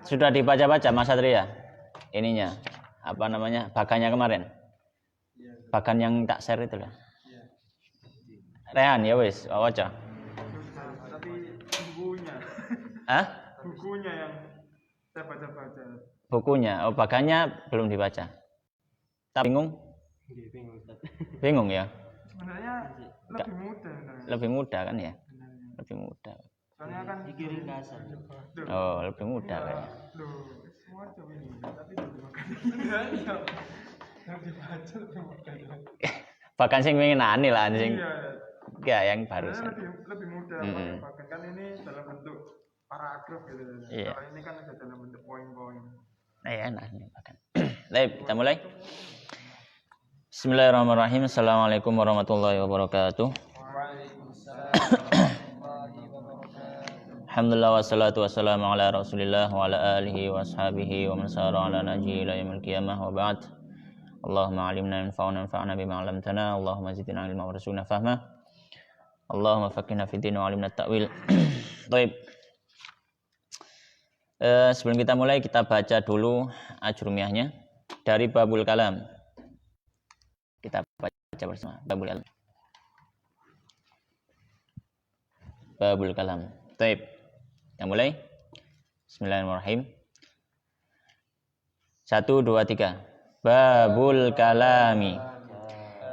Sudah dibaca-baca Mas Satria ininya apa namanya bagannya kemarin, bagan yang tak share itu lah. Rehan ya wis waca. Tapi bukunya. Bukunya yang saya baca-baca. Bukunya, bagannya belum dibaca. Tak bingung? Bingung ya? Sebenarnya lebih mudah. Lebih mudah kan ya? Lebih mudah. Soalnya kan dikirim kasar. Oh, lebih mudah kayaknya. Semua coba ini, tapi yang dibaca lebih mudah. Bahkan sing pengen aneh lah sing. Iya. Ya yang barusan. Lebih mudah. Bahkan kan ini dalam bentuk paragraf gitu. Iya. Kalau ini kan ada dalam bentuk poin-poin. Enak nih bahkan. Baik, kita mulai. Bismillahirrahmanirrahim. Assalamualaikum warahmatullahi wabarakatuh. Alhamdulillah wassalatu wassalamu ala Rasulillah wa ala alihi wa ashabihi wa man sara ala nahjihi ila yaumil qiyamah wa ba'd. Allahumma 'allimna wanfa'na bima 'allamtana, Allahumma zidna ilma warzuqna fahma. Allahumma faqihna fid din wa 'allimna at-ta'wil. Baik. Sebelum kita mulai kita baca dulu ajrumiyahnya dari Babul Kalam. Kita baca bersama Babul Kalam. Babul Kalam. Baik. Kita mulai. Bismillahirrahmanirrahim. 1 2 3. Babul Kalami.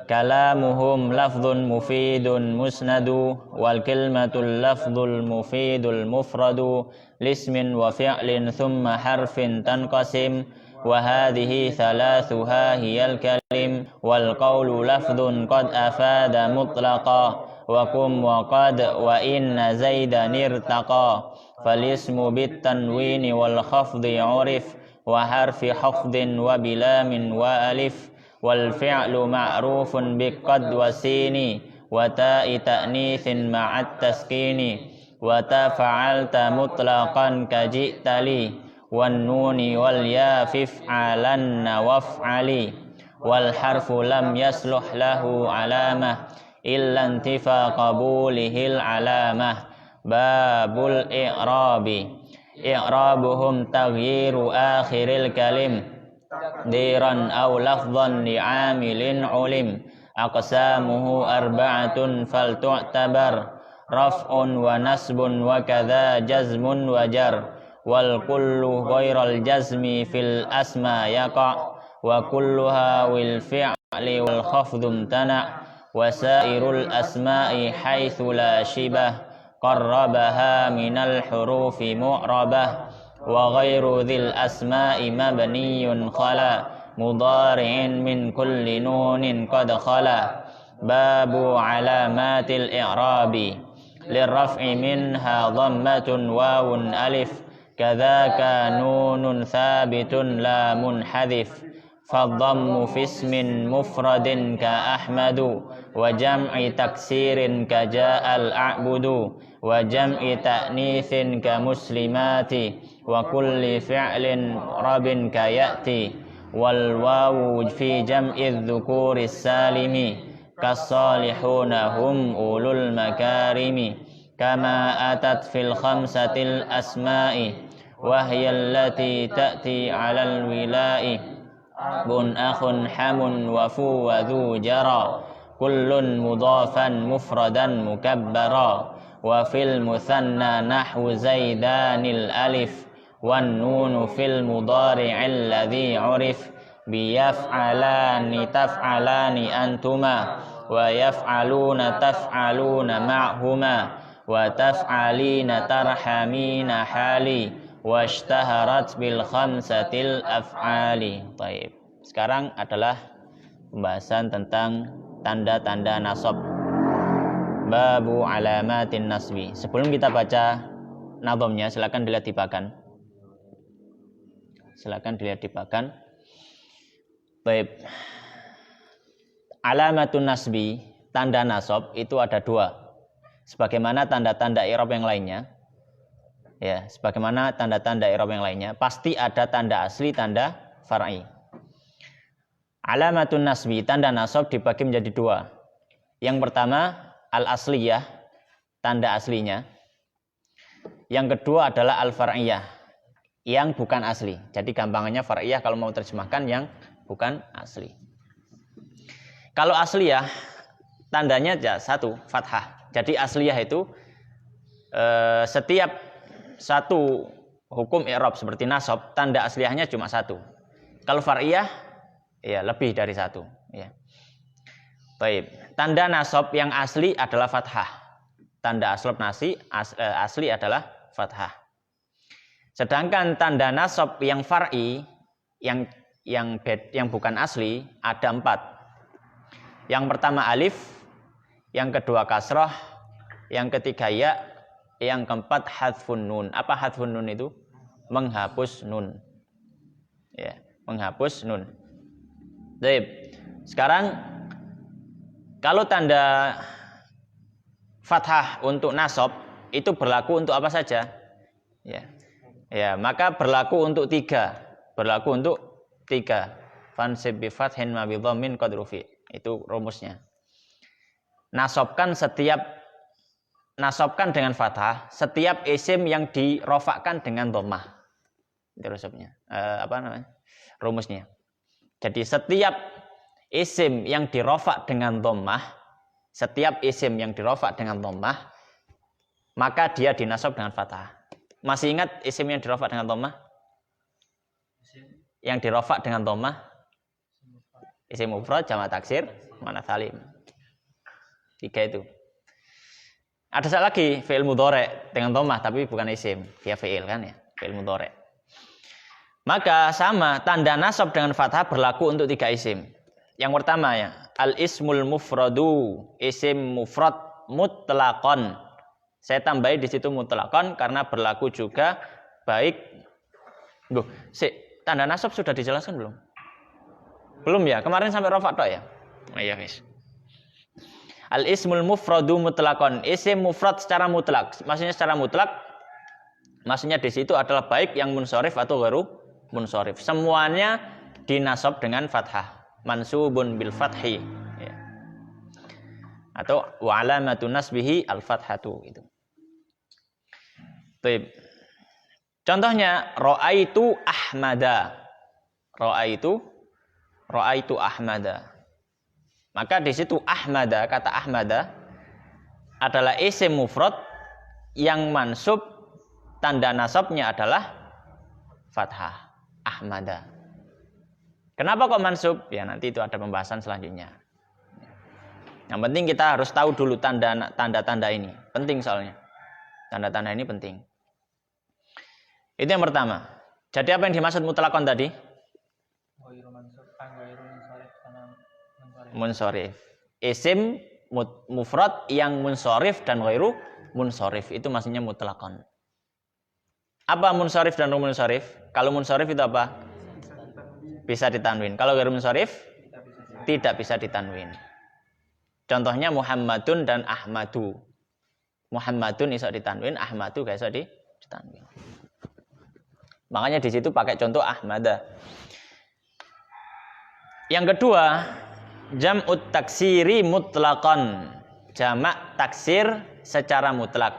Kalamuhum lafdhun mufidun musnadu wal kilmatul lafdhul mufidul mufradu lismin wa fi'lin thumma harfin tanqasim wa hadhihi thalathuha hiyal kalim wal qawlu lafdhun qad afada mutlaqa wa kum wa qad wa inna zaidan irtaqa fal ismu bit tanwini wal khafdi urif wa harfi khafdin wa bilamin wa alif wal fi'lu ma'rufun biqad wa sini wa ta'i ta'nitsin ma'at taskini wa ta fa'alta mutlaqan kaji'tali wan nuni wal ya fif'alan waf'ali wal harfu lam yasluh lahu alamah illa intifa qabulihil alamah. Babul i'rabi. I'rabuhum taghyiru akhiril kalim diran aw lafdhan li'amilin ulim aqsamuhu arba'atun fal tu'tabar raf'un wa nasbun wa kadza jazmun wa jar wal kullu ghairal jazmi fil asma yaqa wa kulluha wil fi'li wal khafdhu tana wa sairul asma'i haitsu la shibah qarrabaha minal hurufi mu'rabah wa ghairu dhil asma'i mabniyun khala mudari'in min kulli nunin qad khala. Babu alamatil i'rabi lirraf'i minha dhammatun wawun alif kadzaka nunun thabitun la munhadhif fadhammu fismin mufradin ka ahmadu wa jam'i taksirin ka ja'al a'budu wa jam'i ta'nitsin ka muslimati wa kulli fi'lin rabin ka ya'ti wal wawu fi jam'i dzukuri salimi kasalihuna hum ulul makarimi kama atat fil khamsatil asma'i wa hiya allati ta'ti 'alal wila'i bun akhun hamun wa fu wa dhu jara kullun mudhafan mufradan mukabbara wa fil muthanna nahwu zaidanil alif wan nunu fil mudhari'il ladzi 'urif bi yaf'alani taf'alani antuma wa yaf'aluna taf'aluna ma'huma wa taf'alina tarhamina hali washtaharat bil khamsatil af'ali. Baik. Sekarang adalah pembahasan tentang tanda-tanda nasab. Babu alamatin nasbi. Sebelum kita baca nadhamnya, silakan dilihat di bagan. Silakan dilihat di bagan. Baik. Alamatun nasbi, tanda nasab itu ada dua. Sebagaimana tanda-tanda i'rab yang lainnya. Ya, sebagaimana tanda-tanda i'rab yang lainnya, pasti ada tanda asli, tanda far'i. Alamatun nasbi, tanda nasab dibagi menjadi dua. Yang pertama al-asliyah, tanda aslinya. Yang kedua adalah al-far'iyah, yang bukan asli. Jadi gampangannya far'iyah kalau mau terjemahkan yang bukan asli. Kalau asliyah tandanya ya satu, fathah. Jadi asliyah itu setiap satu hukum i'rab seperti nasab, tanda asliyahnya cuma satu. Kalau far'iyah ya lebih dari satu, ya. Baik. Tanda nasab yang asli adalah fathah. Tanda asli adalah fathah. Sedangkan tanda nasab yang far'i yang bukan asli ada 4. Yang pertama alif, yang kedua kasrah, yang ketiga ya, yang keempat hadfun nun. Apa hadfun nun itu? Menghapus nun. Ya, menghapus nun. Baik. Sekarang kalau tanda fathah untuk nasab itu berlaku untuk apa saja? Ya. Ya, maka berlaku untuk 3. Berlaku untuk 3. Fansib bi fathin ma bi dhammin qad rufi. Itu rumusnya. Nasabkan dengan fathah setiap isim yang dirofakkan dengan dhammah. Itu rumusnya. Jadi setiap isim yang dirofak dengan dhammah, maka dia dinasab dengan fathah. Masih ingat isim yang dirofak dengan dhammah? Yang dirofak dengan dhammah? Isim mufrad, jamak taksir, muannats salim. 3 itu. Ada lagi fi'il mudhari' dengan dhammah tapi bukan isim, dia fi'il kan ya, fi'il mudhari'. Maka sama, tanda nasab dengan fathah berlaku untuk 3 isim. Yang pertama ya, al-ismul mufradu, isim mufrad mutlaqan. Saya tambahi di situ mutlaqan karena berlaku juga baik. Tanda nasab sudah dijelaskan belum? Belum ya? Kemarin sampai rafa' tok ya? Oh iya, guys. Al-ismul mufradu mutlaqan, isim mufrad secara mutlak. Maksudnya secara mutlak, maksudnya di situ adalah baik yang munsharif atau ghairu munsharif. Semuanya dinasab dengan fathah. Mansubun bil fathi, ya. Atau wa alamatun nasbihi al fathatu itu. Baik. Contohnya ra'aitu Ahmada. Ra'aitu Ahmada. Maka di situ Ahmada, kata Ahmada adalah isim mufrad yang mansub, tanda nasabnya adalah fathah. Ahmada. Kenapa kok mansub? Ya nanti itu ada pembahasan selanjutnya. Yang penting kita harus tahu dulu tanda-tanda ini. Penting soalnya. Tanda-tanda ini penting. Itu yang pertama. Jadi apa yang dimaksud mutlaqan tadi? Munsharif. Isim mufrad yang munsharif dan ghairu munsharif. Itu maksudnya mutlaqan. Apa munsharif dan ghairu munsharif? Kalau munsharif itu apa? Bisa ditanwin. Kalau ghairu munsharif tidak bisa ditanwin. Contohnya Muhammadun dan Ahmadu. Muhammadun iso ditanwin, Ahmadu gak iso ditanwin. Makanya di situ pakai contoh Ahmada. Yang kedua, jam'ut taksiri mutlaqan. Jamak taksir secara mutlak.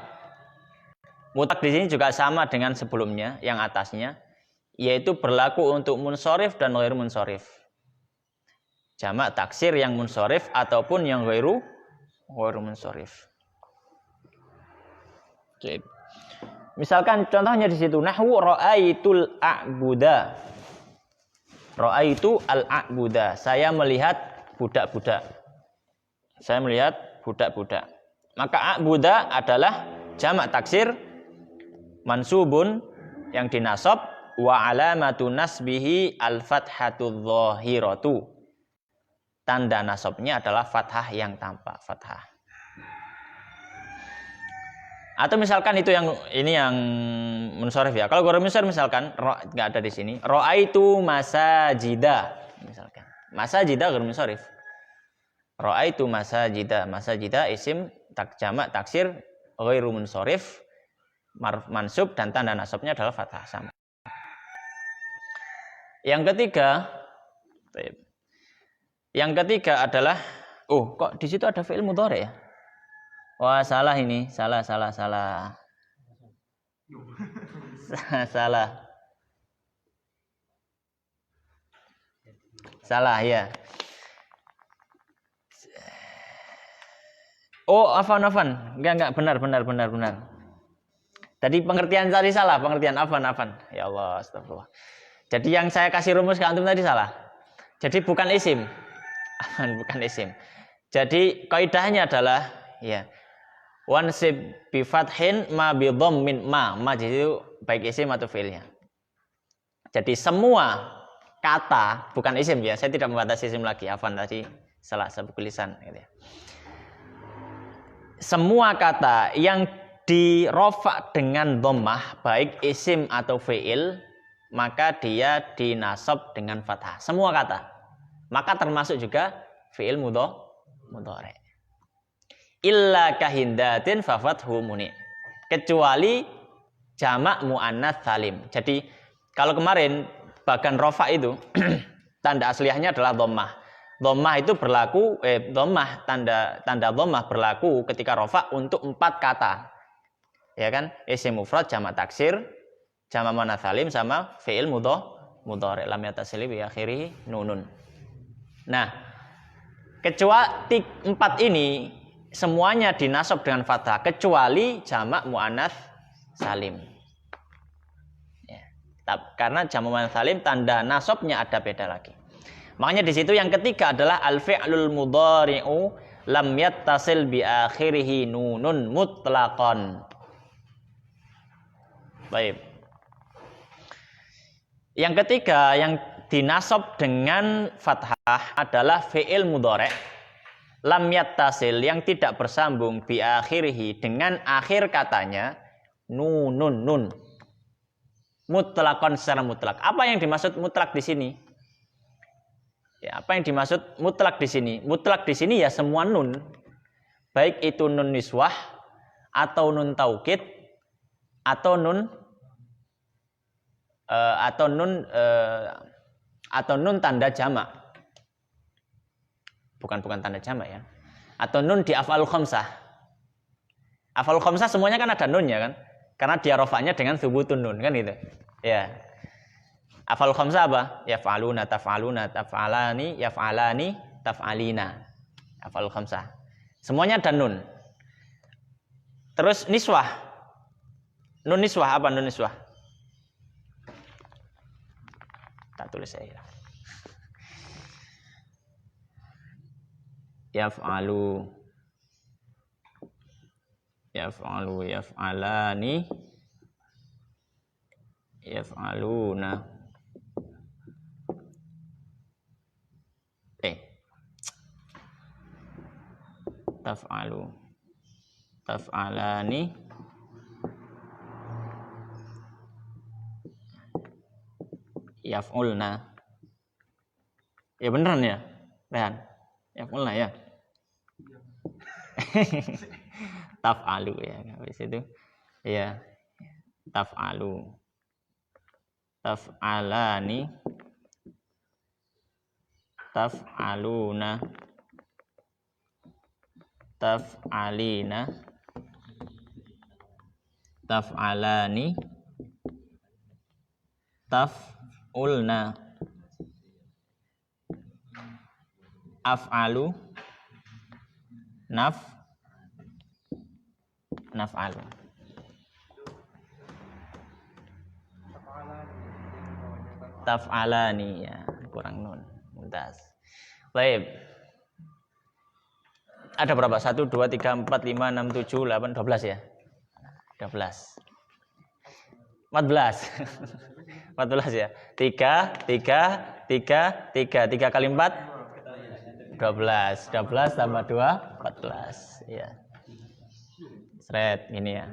Mutlak di sini juga sama dengan sebelumnya yang atasnya, yaitu berlaku untuk munsharif dan ghairu munsharif. Jamak taksir yang munsharif ataupun yang ghairu munsharif. Oke. Misalkan contohnya di situ nahwu ra'aitul a'buda. Ra'aitu al-a'buda. Saya melihat budak-budak. Saya melihat budak-budak. Maka a'buda adalah jamak taksir mansubun yang dinasab wa alamatu nasbihi al-fathatu dhahiratu. Tanda nasabnya adalah fathah yang tampak, fathah. Atau misalkan itu yang munsharif ya. Kalau ghairu munsharif misalkan enggak ada di sini. Ra'aitu masajida misalkan. Masajida ghairu munsharif. Ra'aitu masajida. Masajida isim jamak taksir ghairu munsharif, mansub dan tanda nasabnya adalah fathah sama. Yang ketiga adalah kok di situ ada fi'il mudhari ya? Wah, salah ini. Salah. Salah. Salah ya. Oh, afan. Enggak, benar. Tadi pengertian tadi salah, pengertian afan. Ya Allah, astagfirullah. Jadi yang saya kasih rumus ke antum tadi salah. Jadi bukan isim. Afan bukan isim. Jadi kaidahnya adalah ya wansib bi fathin ma bi dhammin ma itu baik isim atau fi'ilnya. Jadi semua kata bukan isim ya. Saya tidak membatasi isim lagi. Afan tadi salah sabuk lisan gitu ya. Semua kata yang dirofa dengan dhammah baik isim atau fi'il maka dia dinasab dengan fathah. Semua kata. Maka termasuk juga fi'il mudhari. Illa kahindatin fa fathu muni. Kecuali jamak muannats salim. Jadi kalau kemarin bagan rofa itu tanda asliahnya adalah dhammah. Dhammah itu berlaku tanda dhammah berlaku ketika rofa untuk 4 kata. Ya kan? Isim mufrad, jamak taksir, jamak muannats salim sama fi'il mudhari lam yatasili bi akhirih nunun. Nah, kecuali 4 ini semuanya dinasab dengan fathah kecuali jamak muannats salim. Ya. Karena jamak muannats salim tanda nasabnya ada beda lagi. Makanya di situ yang ketiga adalah al-fi'lul mudhari'u lam yattasil bi akhirih nunun mutlaqan. Baik. Yang ketiga yang dinasab dengan fathah adalah fi'il mudhari' lam yattasil yang tidak bersambung bi akhirih dengan akhir katanya nun mutlaqan secara mutlak. Apa yang dimaksud mutlak di sini? Ya, apa yang dimaksud mutlak di sini? Mutlak di sini ya semua nun. Baik itu nun niswah atau nun taukid atau nun tanda jamak. Bukan tanda jamak ya. Atau nun di af'alul khamsah. Af'alul khamsah semuanya kan ada nun ya kan? Karena dia rofa'nya dengan thubutun nun kan gitu. Ya. Af'alul khamsah apa? Yaf'aluna, taf'aluna, taf'alani, yaf'alani, taf'alina. Af'alul khamsah. Semuanya ada nun. Terus niswah. Nun niswah apa nun niswah? Tak tulis saya. Yaf'alu, yaf'alani, yaf'aluna. Taf'alu, taf'alani, yaf'ulna. Ya beneran ya, Rehan? Yaf'ulna ya. Taf'alu ya, habis itu ya taf'alu, taf'alani, taf'aluna, taf'alina, taf'alani, taf'ulna, af'alu, naf'alu. Taf'alani ya, kurang nun. Mumtaz. Baik. Ada berapa? 1 2 3 4 5 6 7 8 12 ya? 12. 14. 14 ya. 3 kali 4 12 tambah 2 14 ya. Sret ini ya.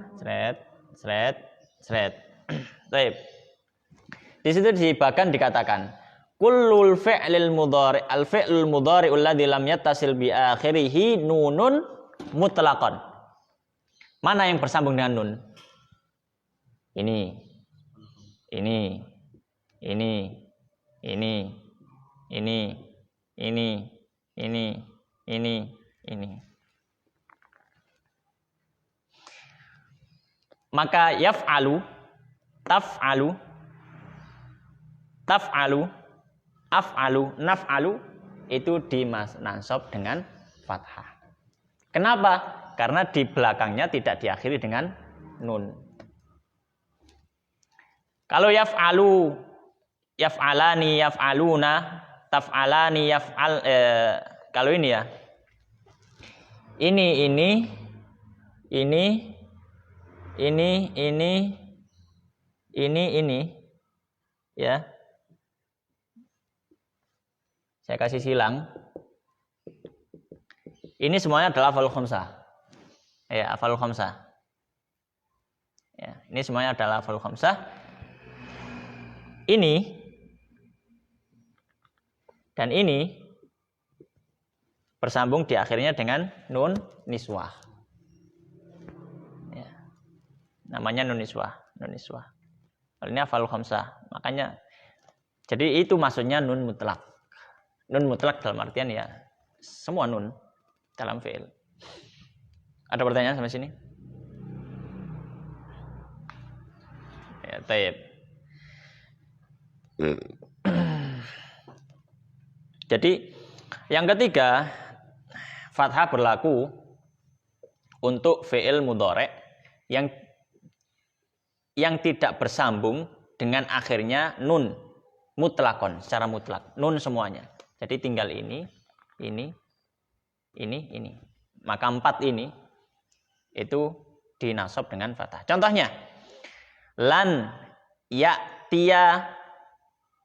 Sret. Baik. Di situ bahkan dikatakan kullul fi'lil mudhari al-fi'lul mudhari alladzi lam yattasil bi akhirih nunun mutlaqan. Mana yang bersambung dengan nun? Ini. Maka yaf'alu, taf'alu, taf'alu, af'alu, naf'alu itu dinasab dengan fathah. Kenapa? Karena di belakangnya tidak diakhiri dengan nun. Kalau yaf'alu, yaf'alani, yaf'aluna, taf'alani, kalau ini ya. Ini, ya. Saya kasih silang. Ini semuanya adalah af'alul khamsah. Ya, af'alul khamsah. Ya, ini semuanya adalah af'alul khamsah. Ini dan ini bersambung di akhirnya dengan nun niswah. Ya. Namanya nun niswah, nun niswah. Ini af'alul khamsah. Makanya jadi itu maksudnya nun mutlak. Nun mutlak dalam artian ya semua nun dalam fi'il. Ada pertanyaan sampai sini? Ya, taib. Jadi yang ketiga, fathah berlaku untuk fi'il mudhari' yang tidak bersambung dengan akhirnya nun mutlakon, secara mutlak, nun semuanya. Jadi tinggal ini. Maka 4 ini itu dinasab dengan fathah. Contohnya, lan ya'tiya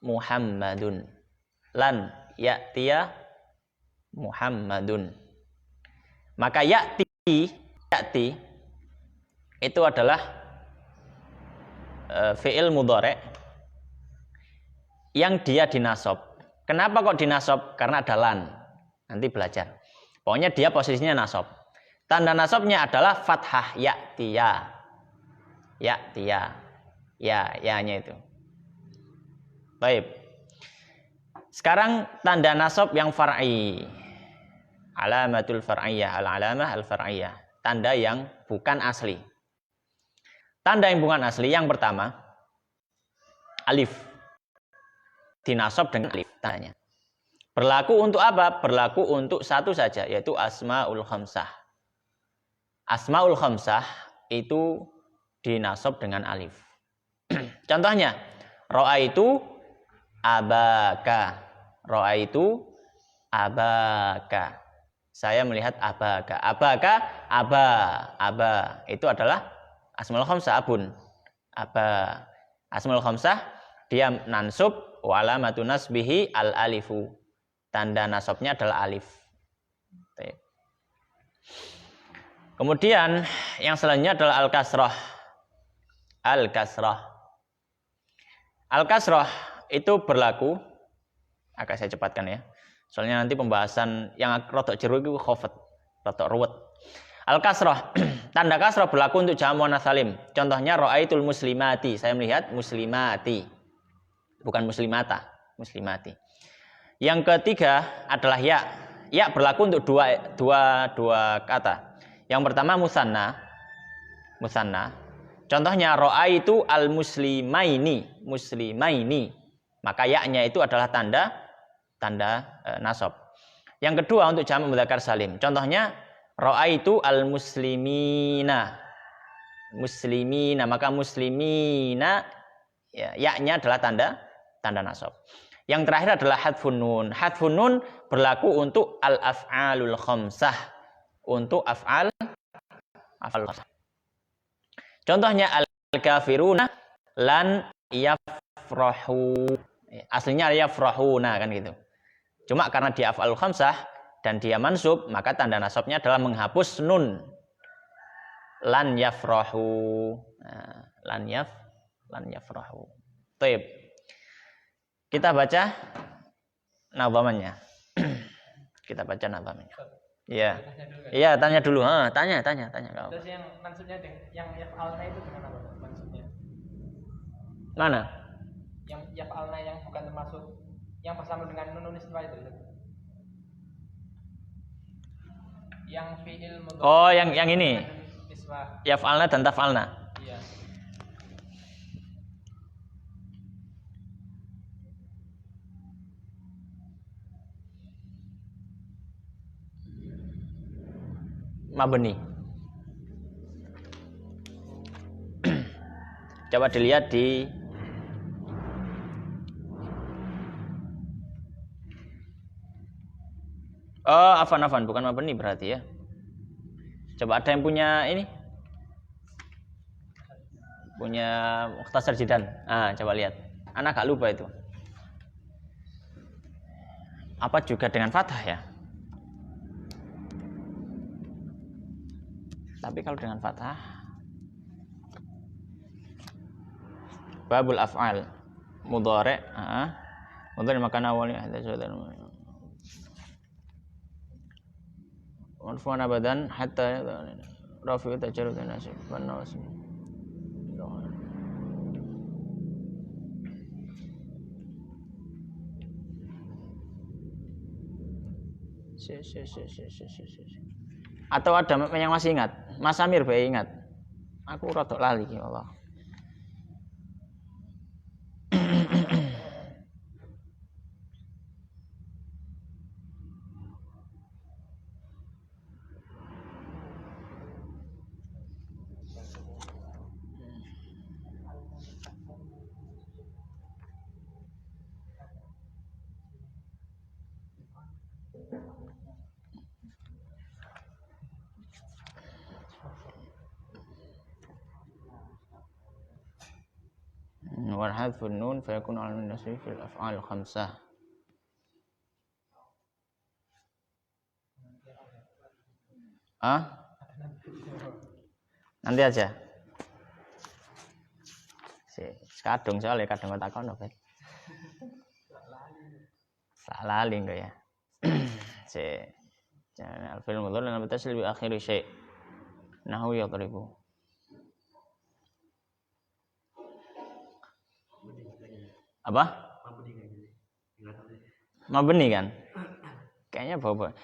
Muhammadun. Lan ya'tiya Muhammadun. Maka ya'ti itu adalah fi'il mudhari' yang dia dinasab. Kenapa kok dinasab? Karena ada lan. Nanti belajar. Pokoknya dia posisinya nasab. Tanda nasabnya adalah fathah ya'tiya. Ya'tiya. Ya-nya itu. Baik. Sekarang tanda nasab yang far'i. Alamatul far'iyah, al-alamah al-far'iyah. Tanda yang bukan asli. Tanda yang bukan asli yang pertama alif. Dinasab dengan alif tandanya. Berlaku untuk apa? Berlaku untuk satu saja, yaitu asmaul khamsah. Asmaul khamsah itu dinasab dengan alif. Contohnya, ra'aitu abaka. Ra'aitu abaka. Saya melihat abaka. Abaka, aba. Itu adalah asmaul khamsah, abun. Aba. Asmaul khamsah dia nansub wa alamatu nasbihi al alifu. Tanda nasabnya adalah alif. Kemudian yang selanjutnya adalah al-kasrah. Al-kasrah. Al-kasrah itu berlaku, agak saya cepatkan ya. Soalnya nanti pembahasan yang rotok jeru itu khofat, rotok ruwet. Al-kasrah, tanda kasrah berlaku untuk jamak muannats salim. Contohnya ra'aitul muslimati, saya melihat muslimati. Bukan muslimata, muslimati. Yang ketiga adalah ya. Ya berlaku untuk dua kata. Yang pertama musanna. Musanna. Contohnya ra'aitu al-muslimaini, muslimaini. Maka ya-nya itu adalah tanda nasab. Yang kedua untuk jamak mudzakkar salim. Contohnya ra'aitu al-muslimina. Muslimina, maka muslimina ya-nya adalah tanda nasab. Yang terakhir adalah hadfun nun. Hadfun nun berlaku untuk al-af'alul khamsah. Untuk af'al khamsah. Contohnya al-kafiruna lan yafrahu. Aslinya yafrahuna kan gitu. Cuma karena dia af'alul khamsah dan dia mansub, maka tanda nasabnya adalah menghapus nun. Lan yafrahu. Nah, lan yafrahu. Baik. Kita baca nadhamannya. Kita baca nadhamannya. Iya. Iya, tanya dulu. Tanya. Terus yang maksudnya yang yaf'alna itu dengan apa maksudnya? Mana? Yang yaf'alna yang bukan termasuk yang bersama dengan nun nisbah itu. Yang fi'il mudhari. Oh, yang ini. Nisbah. Yaf'alna dan taf'alna. Iya. mabni. Coba dilihat di afan bukan mabni berarti ya. Coba ada yang punya ini? Punya Mukhtasar Jidan. Coba lihat. Anak agak lupa itu. Apa juga dengan fathah ya? Tapi kalau dengan fathah babul af'al mudhari', mudhari' makan awalnya ada sudah marfu'an abadan hatta rafi'u tajarrud nasib wan nasib. Atau ada yang masih ingat? Mas Amir bae ingat. Aku rodok lali ya Allah. Wal hadfun nun fayakunu ala nasbi fil af'al khamsah. Nanti aja. Kadung soalnya kadung tak kono kan. Salah lali enggak ya. Jangan al-fi'l mudhari' dengan bertasydid bi akhiri syai'. Nahu yadribu. Apa? Mabni kan? Kayaknya bawa.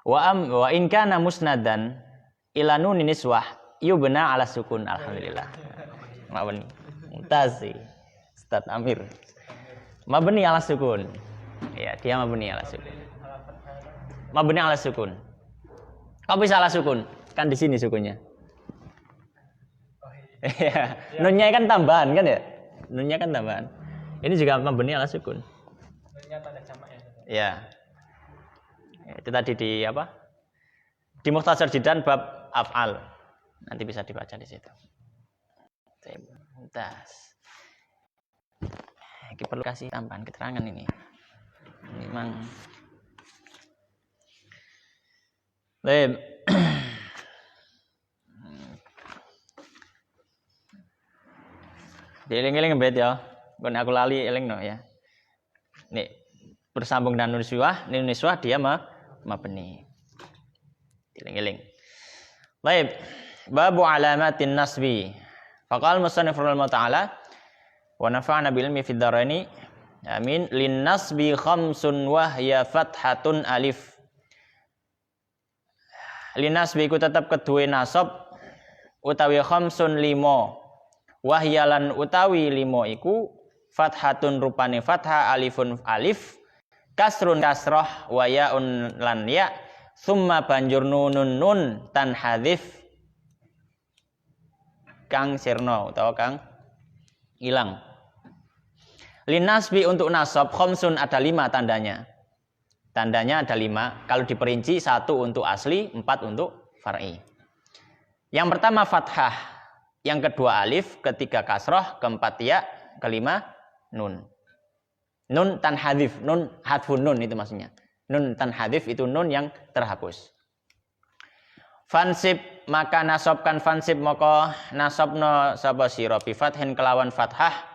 Wa in kana musnadan ila nunin niswah yubna ala sukun. Alhamdulillah. Mabni. Mutasi. Ustaz Amir. Mabni ala sukun. Ya, dia mabni ala sukun. Mabni ala sukun. Kok bisa ala sukun? Kan di sini sukunnya. Iya. Nunnya kan tambahan kan ya? Nunnya kan tambahan. Ini juga mabni ala sukun. Nunnya tanda jamak ya. Ya. Itu tadi di apa? Di Mukhtasar Jidan bab af'al. Nanti bisa dibaca di situ. Tas. Ini perlu kasih tambahan keterangan ini. Memang. Baik. Dieling-eling bet ya. Kon aku lali eling no ya. Nih bersambung dengan nun niswah dia mabni. Dieling-eling. Baik. Babu alamatin nasbi. Faqal musannif rahimahullah taala wa nafa'na bil ilmi fid dharaini. Amin. Lin nasbi khamsun wa hiya fathatun alif. Lin nasbi ku tetap kedue nasab utawi khamsun limo. Wahyalan utawi limo iku fathatun rupane fathah alifun alif kasrun kasroh wayaun lan ya summa banjur nunun nun tan hadif kang sirno utawa kang hilang. Linasbi untuk nasab khamsun ada 5 tandanya. Tandanya ada 5. Kalau diperinci 1 untuk asli, 4 untuk far'i. Yang pertama fathah. Yang kedua alif, ketiga kasroh, keempat ya, kelima nun. Nun tan hadif, nun hadfun nun itu maksudnya. Nun tan hadif itu nun yang terhapus. Fansib maka nasobkan fansib moko nasobno sapa sira bi fathin kelawan fathah.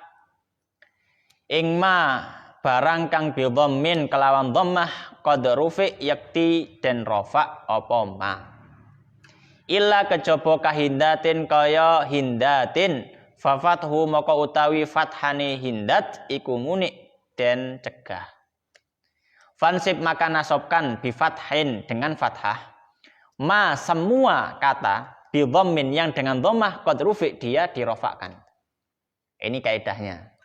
Ingma barang kang bi dhammin kelawan dhammah qad rufi yakti den rafa apa ma. Illa kejaba kahindatin kaya hindatin fa fathu maka utawi fathane hindat iku munik den cegah. Fansib maka nasobkan bi fathin dengan fathah ma semua kata bi dhammin yang dengan dhammah qad rufi dia dirofakkan. Ini kaidahnya.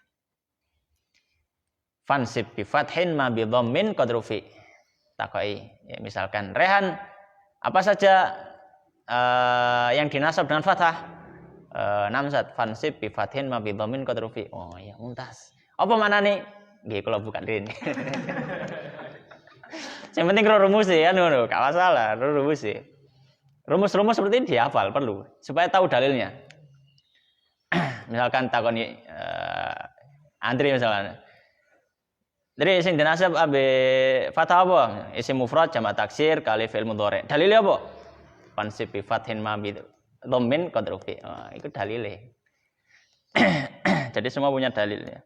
Fansib bi fathin ma bi dhammin qad rufi. Takai ya, misalkan Rehan Apa saja yang dinasab dengan fathah? Namzat fansib bi fathin ma bi dhammin qad rufi. Oh ya, mumtaz. Apa maknane? Nggih kula bukan rene. Yang penting rumus ya ngono, gak masalah, rumus sih. Rumus-rumus seperti ini dihafal perlu supaya tahu dalilnya. Misalkan takoni Andri misalnya. Dari sing dinasab abe fathah apa? Isim mufrad jamak taksir kali fi'il mudhari. Dalilnya apa? Fansib bi fathin ma bi dhammin qad rufi. Oh, itu dalilnya. Jadi semua punya dalilnya.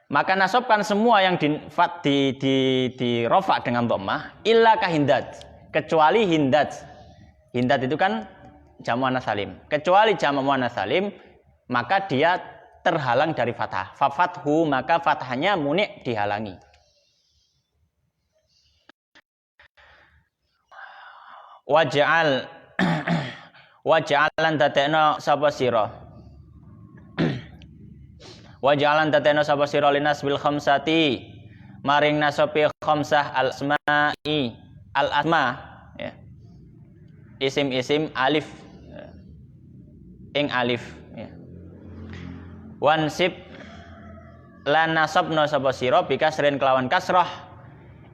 Maka nasabkan semua yang di rofa dengan dhammah illa kahindad, kecuali hindad. Hindad itu kan jamak muannats salim. Kecuali jamak muannats salim, maka dia terhalang dari fathah. Fa fathu, maka fathahnya muni' dihalangi. Waja'alan tatekno sapa sira. Waja'alan tatekno sapa sira linas bil khamsati maring nasabi khamsah al asma'i al asma ya. Isim-isim alif ing alif ya. Wansib lan nasabna sapa sira bikasrin kelawan kasrah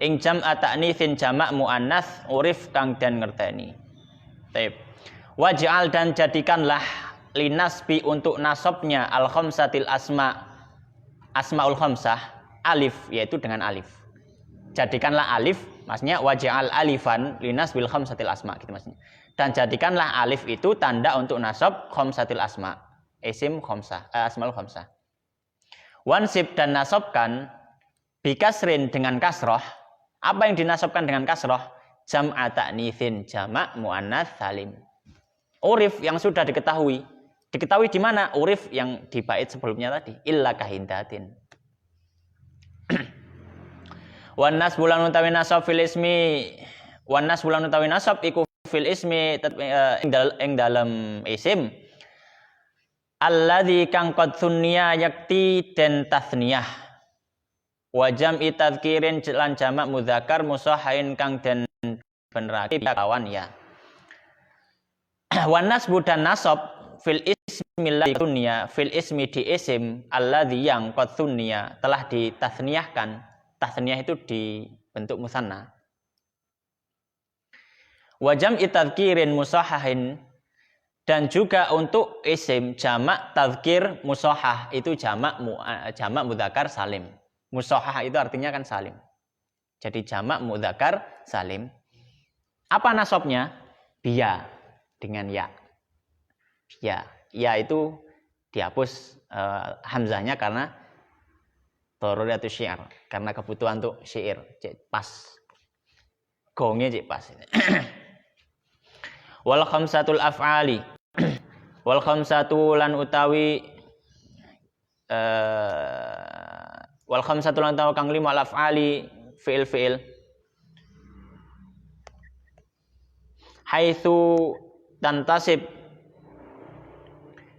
ing jam'a ta'nitsin jamak muannats urif kang den ngerteni. Taib. Waj'al dan jadikanlah linasbi untuk nasabnya al khamsatil asmaul khamsah alif, yaitu dengan alif. Jadikanlah alif, maksudnya waj'al alifan linasbil khamsatil asma gitu maksudnya. Dan jadikanlah alif itu tanda untuk nasab khamsatil asma, isim khamsah, asmaul khamsah. Wansib dan nasabkan bikasrin dengan kasroh. Apa yang dinasabkan dengan kasroh? Jam'a ta'nitsin, jamak muannats salim. Urif yang sudah diketahui. Diketahui di mana? Urif yang di bait sebelumnya tadi. Illa kahindatin. Wan nas bulan utawi nasab fil ismi. Wan nas bulan utawi nasab iku fil ismi ing dalam isim. Alladzi kang qad sunniya yakti den tasniyah. Wa jam'i tadzkirin lan jamak mudzakkar musahhain kang den benerake kawan ya. Wan nasbu dan nasab fil ismi dunia fil ismi di isim alladzi yang qad sunniya telah ditasniyahkan. Tasniyah itu dibentuk musanna. Wa jam'i tadzkirin musahhahin dan juga untuk isim jamak tadzkir musahhah itu jamak mudzakkar salim. Musahhah itu artinya kan salim. Jadi jamak mudzakkar salim. Apa nasabnya? Biya dengan ya. Ya itu dihapus hamzahnya karena daruratus syi'r, karena kebutuhan untuk syair. Pas. Gongnya cek pas. Wal khamsatul af'ali. Wal khamsatu lan utawi wal khamsatu lan utawi kang 5 al af'ali fi'il.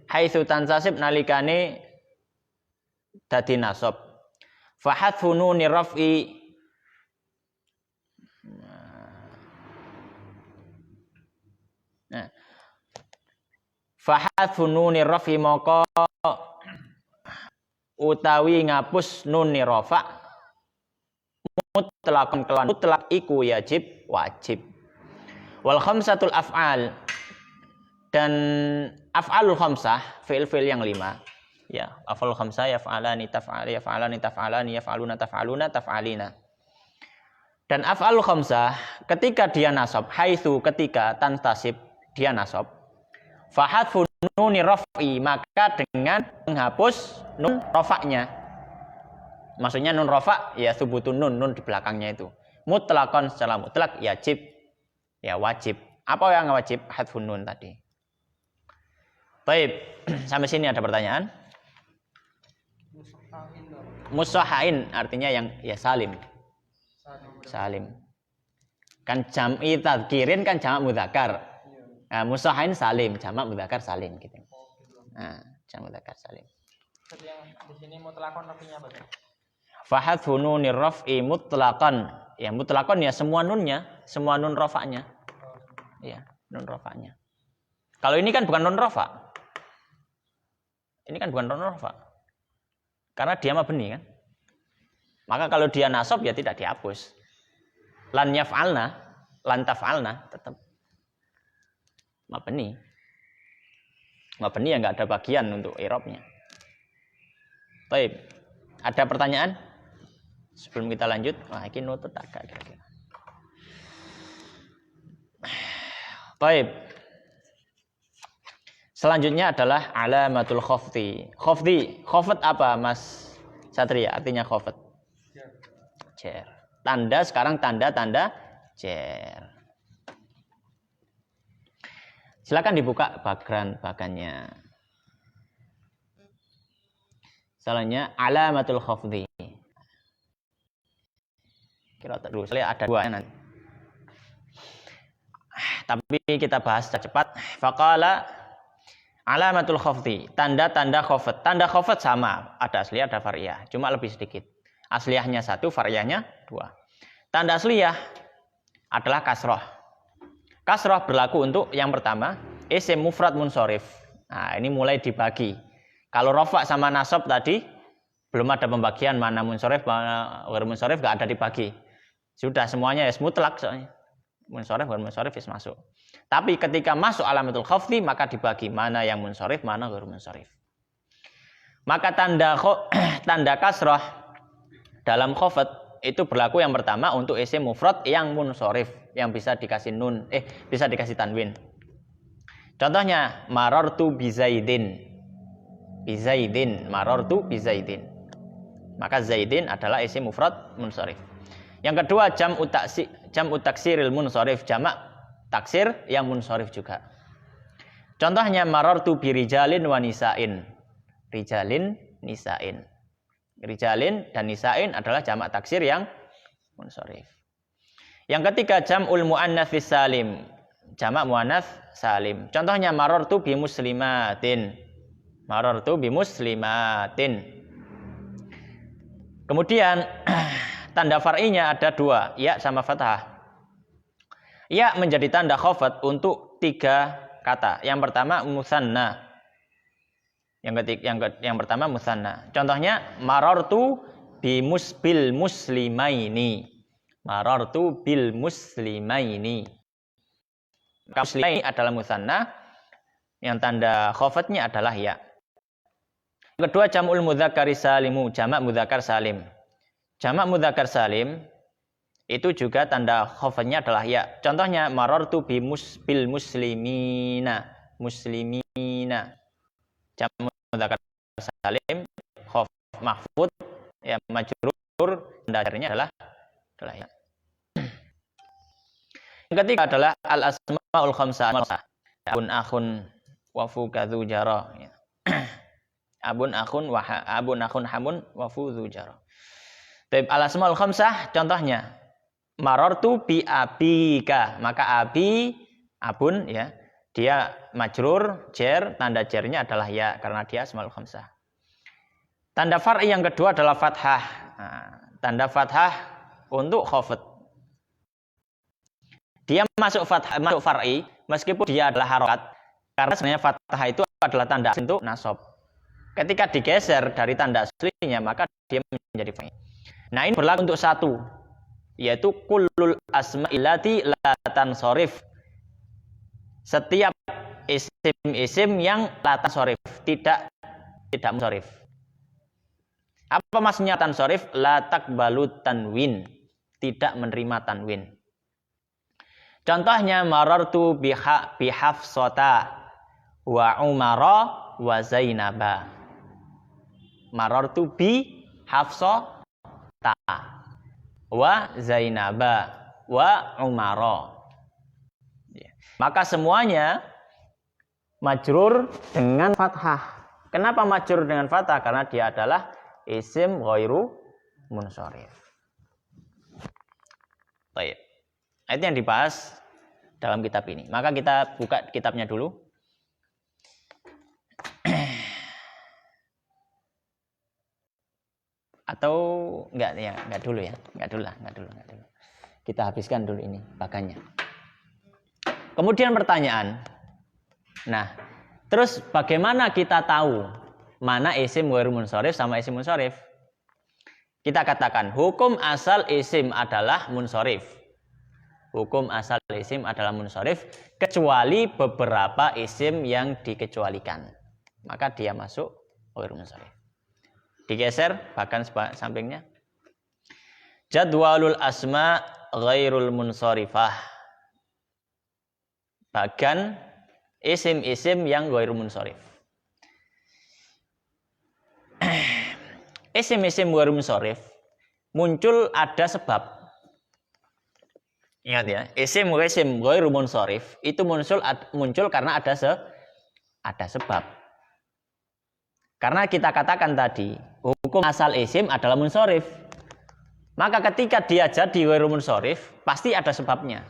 Haitsu tansasib nalikane dadi nasab. Fa hadfu nunir raf'i Fahatfu nuni rafi moko utawi ngapus nuni rafa mutlaqan kelan mutlak iku wajib. Wal khamsatul af'al dan af'alul khamsah fi'il yang 5 ya, af'alul khamsah yaf'alani yaf'aluna taf'alina. Dan af'alul khamsah ketika dia nasab haitsu ketika tansasib dia nasab fahatfu nuni raf'i maka dengan menghapus nun rafa'nya. Maksudnya nun rafa' ya subutun nun di belakangnya itu. Mutlaqan secara mutlak ya wajib. Apa yang wajib? Hadfun nun tadi. Baik, sampai sini ada pertanyaan? Musahhain artinya yang ya salim. Kan jam'i tadzkirin kan jamak mudzakkar. Nah, musahhain salim, jamak mudzakkar salim gitu. Nah, jamak mudzakkar salim. Jadi yang di sini mutlaqan artinya apa? Fahadfu nunir raf'i mutlaqan. Ya mutlaqan ya semua nunnya, semua nun rafa'nya. Ya, nun rafa'nya. Kalau ini kan bukan nun rafa. Ini kan bukan nun rafa. Karena dia mabni kan. Maka kalau dia nasab ya tidak dihapus. Lan yaf'alna, lan taf'alna tetap mabni. Mabni ya enggak ada bagian untuk i'rabnya. Baik. Ada pertanyaan? Sebelum kita lanjut, ini nutut agak kira-kira. Baik. Selanjutnya adalah alamatul khafdi. Khafd apa Mas Satria? Artinya khafd. Jer. Tanda sekarang tanda jer. Silakan dibuka bagannya. Salahnya alamatul khafdi. Kira terus ada dua nanti. Tapi kita bahas cepat. Faqala alamatul khafdi, tanda-tanda khafd. Tanda khafd sama, ada asliyah, ada far'iyah, cuma lebih sedikit. Asliyahnya 1, far'iyahnya 2. Tanda asliyah adalah kasroh. Kasroh berlaku untuk yang pertama, isim mufrad munsharif. Nah, ini mulai dibagi. Kalau rafa sama nasab tadi belum ada pembagian mana munsharif, mana ghair munsharif, enggak ada dibagi. Sudah semuanya es mutlak soalnya. Munsharif ghair munsharif is masuk. Tapi ketika masuk alamatul khafdi maka dibagi mana yang munsharif, mana ghair munsharif. Maka tanda kasrah dalam khafd itu berlaku yang pertama untuk isim mufrad yang munsharif, yang bisa dikasih nun, bisa dikasih tanwin. Contohnya marartu bizaidin. Bizaidin, marartu bizaidin. Maka zaidin adalah isim mufrad munsharif. Yang kedua jam'u taksiril munsharif, jamak taksir yang munsharif juga. Contohnya marartu birijalin wa nisain. Rijalin, nisain. Rijalin dan nisain adalah jamak taksir yang munsharif. Yang ketiga jam'ul muannats salim. Jamak muannats salim. Contohnya marartu bi muslimatin. Marartu bi muslimatin. Kemudian tanda far'inya ada 2, ya sama fathah. Ya menjadi tanda khafd untuk 3 kata. Yang pertama musanna. Yang pertama musanna. Contohnya marartu bil muslimaini. Marartu bil muslimaini. Muslimaini adalah musanna. Yang tanda khafdnya adalah ya. Yang kedua jam'ul mudzakkari salimu, jamak mudzakkar salim. Jamak mudzakkar salim itu juga tanda khafdnya adalah ya. Contohnya marartu bil muslimina. Muslimina. Jamak mudzakkar salim khaf mahfud ya majrur, tandanya adalah ya. Yang ketiga adalah al asmaul khamsah. Abun akhun wa fukadzu jara. Abun akhun hamun wa fudzu jara. Taib al asmaul khamsah contohnya marartu bi abika, maka abi abun ya dia majrur jer, tanda jernya adalah ya karena dia asmaul khamsah. Tanda far'i yang kedua adalah fathah. Nah, tanda fathah untuk khafd. Dia masuk far'i meskipun dia adalah harokat karena sebenarnya fathah itu adalah tanda untuk nasab. Ketika digeser dari tanda aslinya maka dia menjadi far'i. Nah, ini berlaku untuk 1, yaitu kullul asma'illati la tansharif. Setiap isim-isim yang la tansharif, tidak munsharif. Apa maksudnya tansharif? La taqbalu tanwin, tidak menerima tanwin. Contohnya marartu bihafsata wa umara wa zainaba. Marartu bi hafsata wa zainaba wa umara. Maka semuanya majrur dengan fathah. Kenapa majrur dengan fathah? Karena dia adalah isim ghairu munsharif. Baik. Itu yang dibahas dalam kitab ini. Maka kita buka kitabnya dulu. Atau atau enggak dulu ya. Enggak dulu. Kita habiskan dulu ini bagannya. Kemudian pertanyaan. Nah, terus bagaimana kita tahu mana isim ghairu munsharif sama isim munsharif? Kita katakan hukum asal isim adalah munsharif. Hukum asal isim adalah munsharif kecuali beberapa isim yang dikecualikan. Maka dia masuk ghairu munsharif. Digeser bahkan sampingnya. Jadwalul asma ghairul munsharifah. Bagan isim-isim yang ghairu munsharif. Isim-isim ghairu munsharif muncul ada sebab. Ingat ya, isim ghairu munsharif itu muncul karena ada sebab. Karena kita katakan tadi, hukum asal isim adalah munsharif. Maka ketika dia jadi ghairu munsharif, pasti ada sebabnya.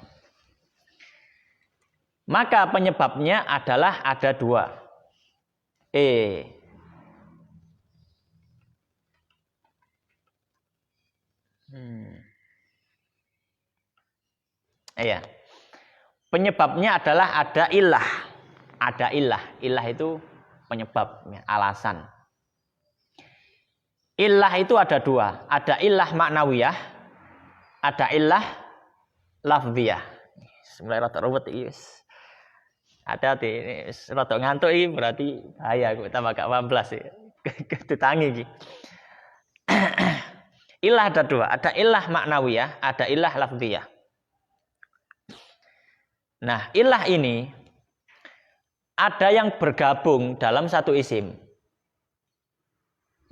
Maka penyebabnya adalah ada dua. Iya. Penyebabnya adalah ada ilah. Ada ilah. Ilah itu penyebab, alasan. Ilah itu ada dua. Ada ilah maknawiyah, ada ilah lafziyah. Mulai rada ruwet iki wis. Hati-hati, rada ngantuk iki berarti bahaya aku tambah gak paham blas iki. Ketutangi iki. Ilah ada dua, ada ilah maknawiyah, ada ilah lafziyah. Nah, ilah ini ada yang bergabung dalam satu isim.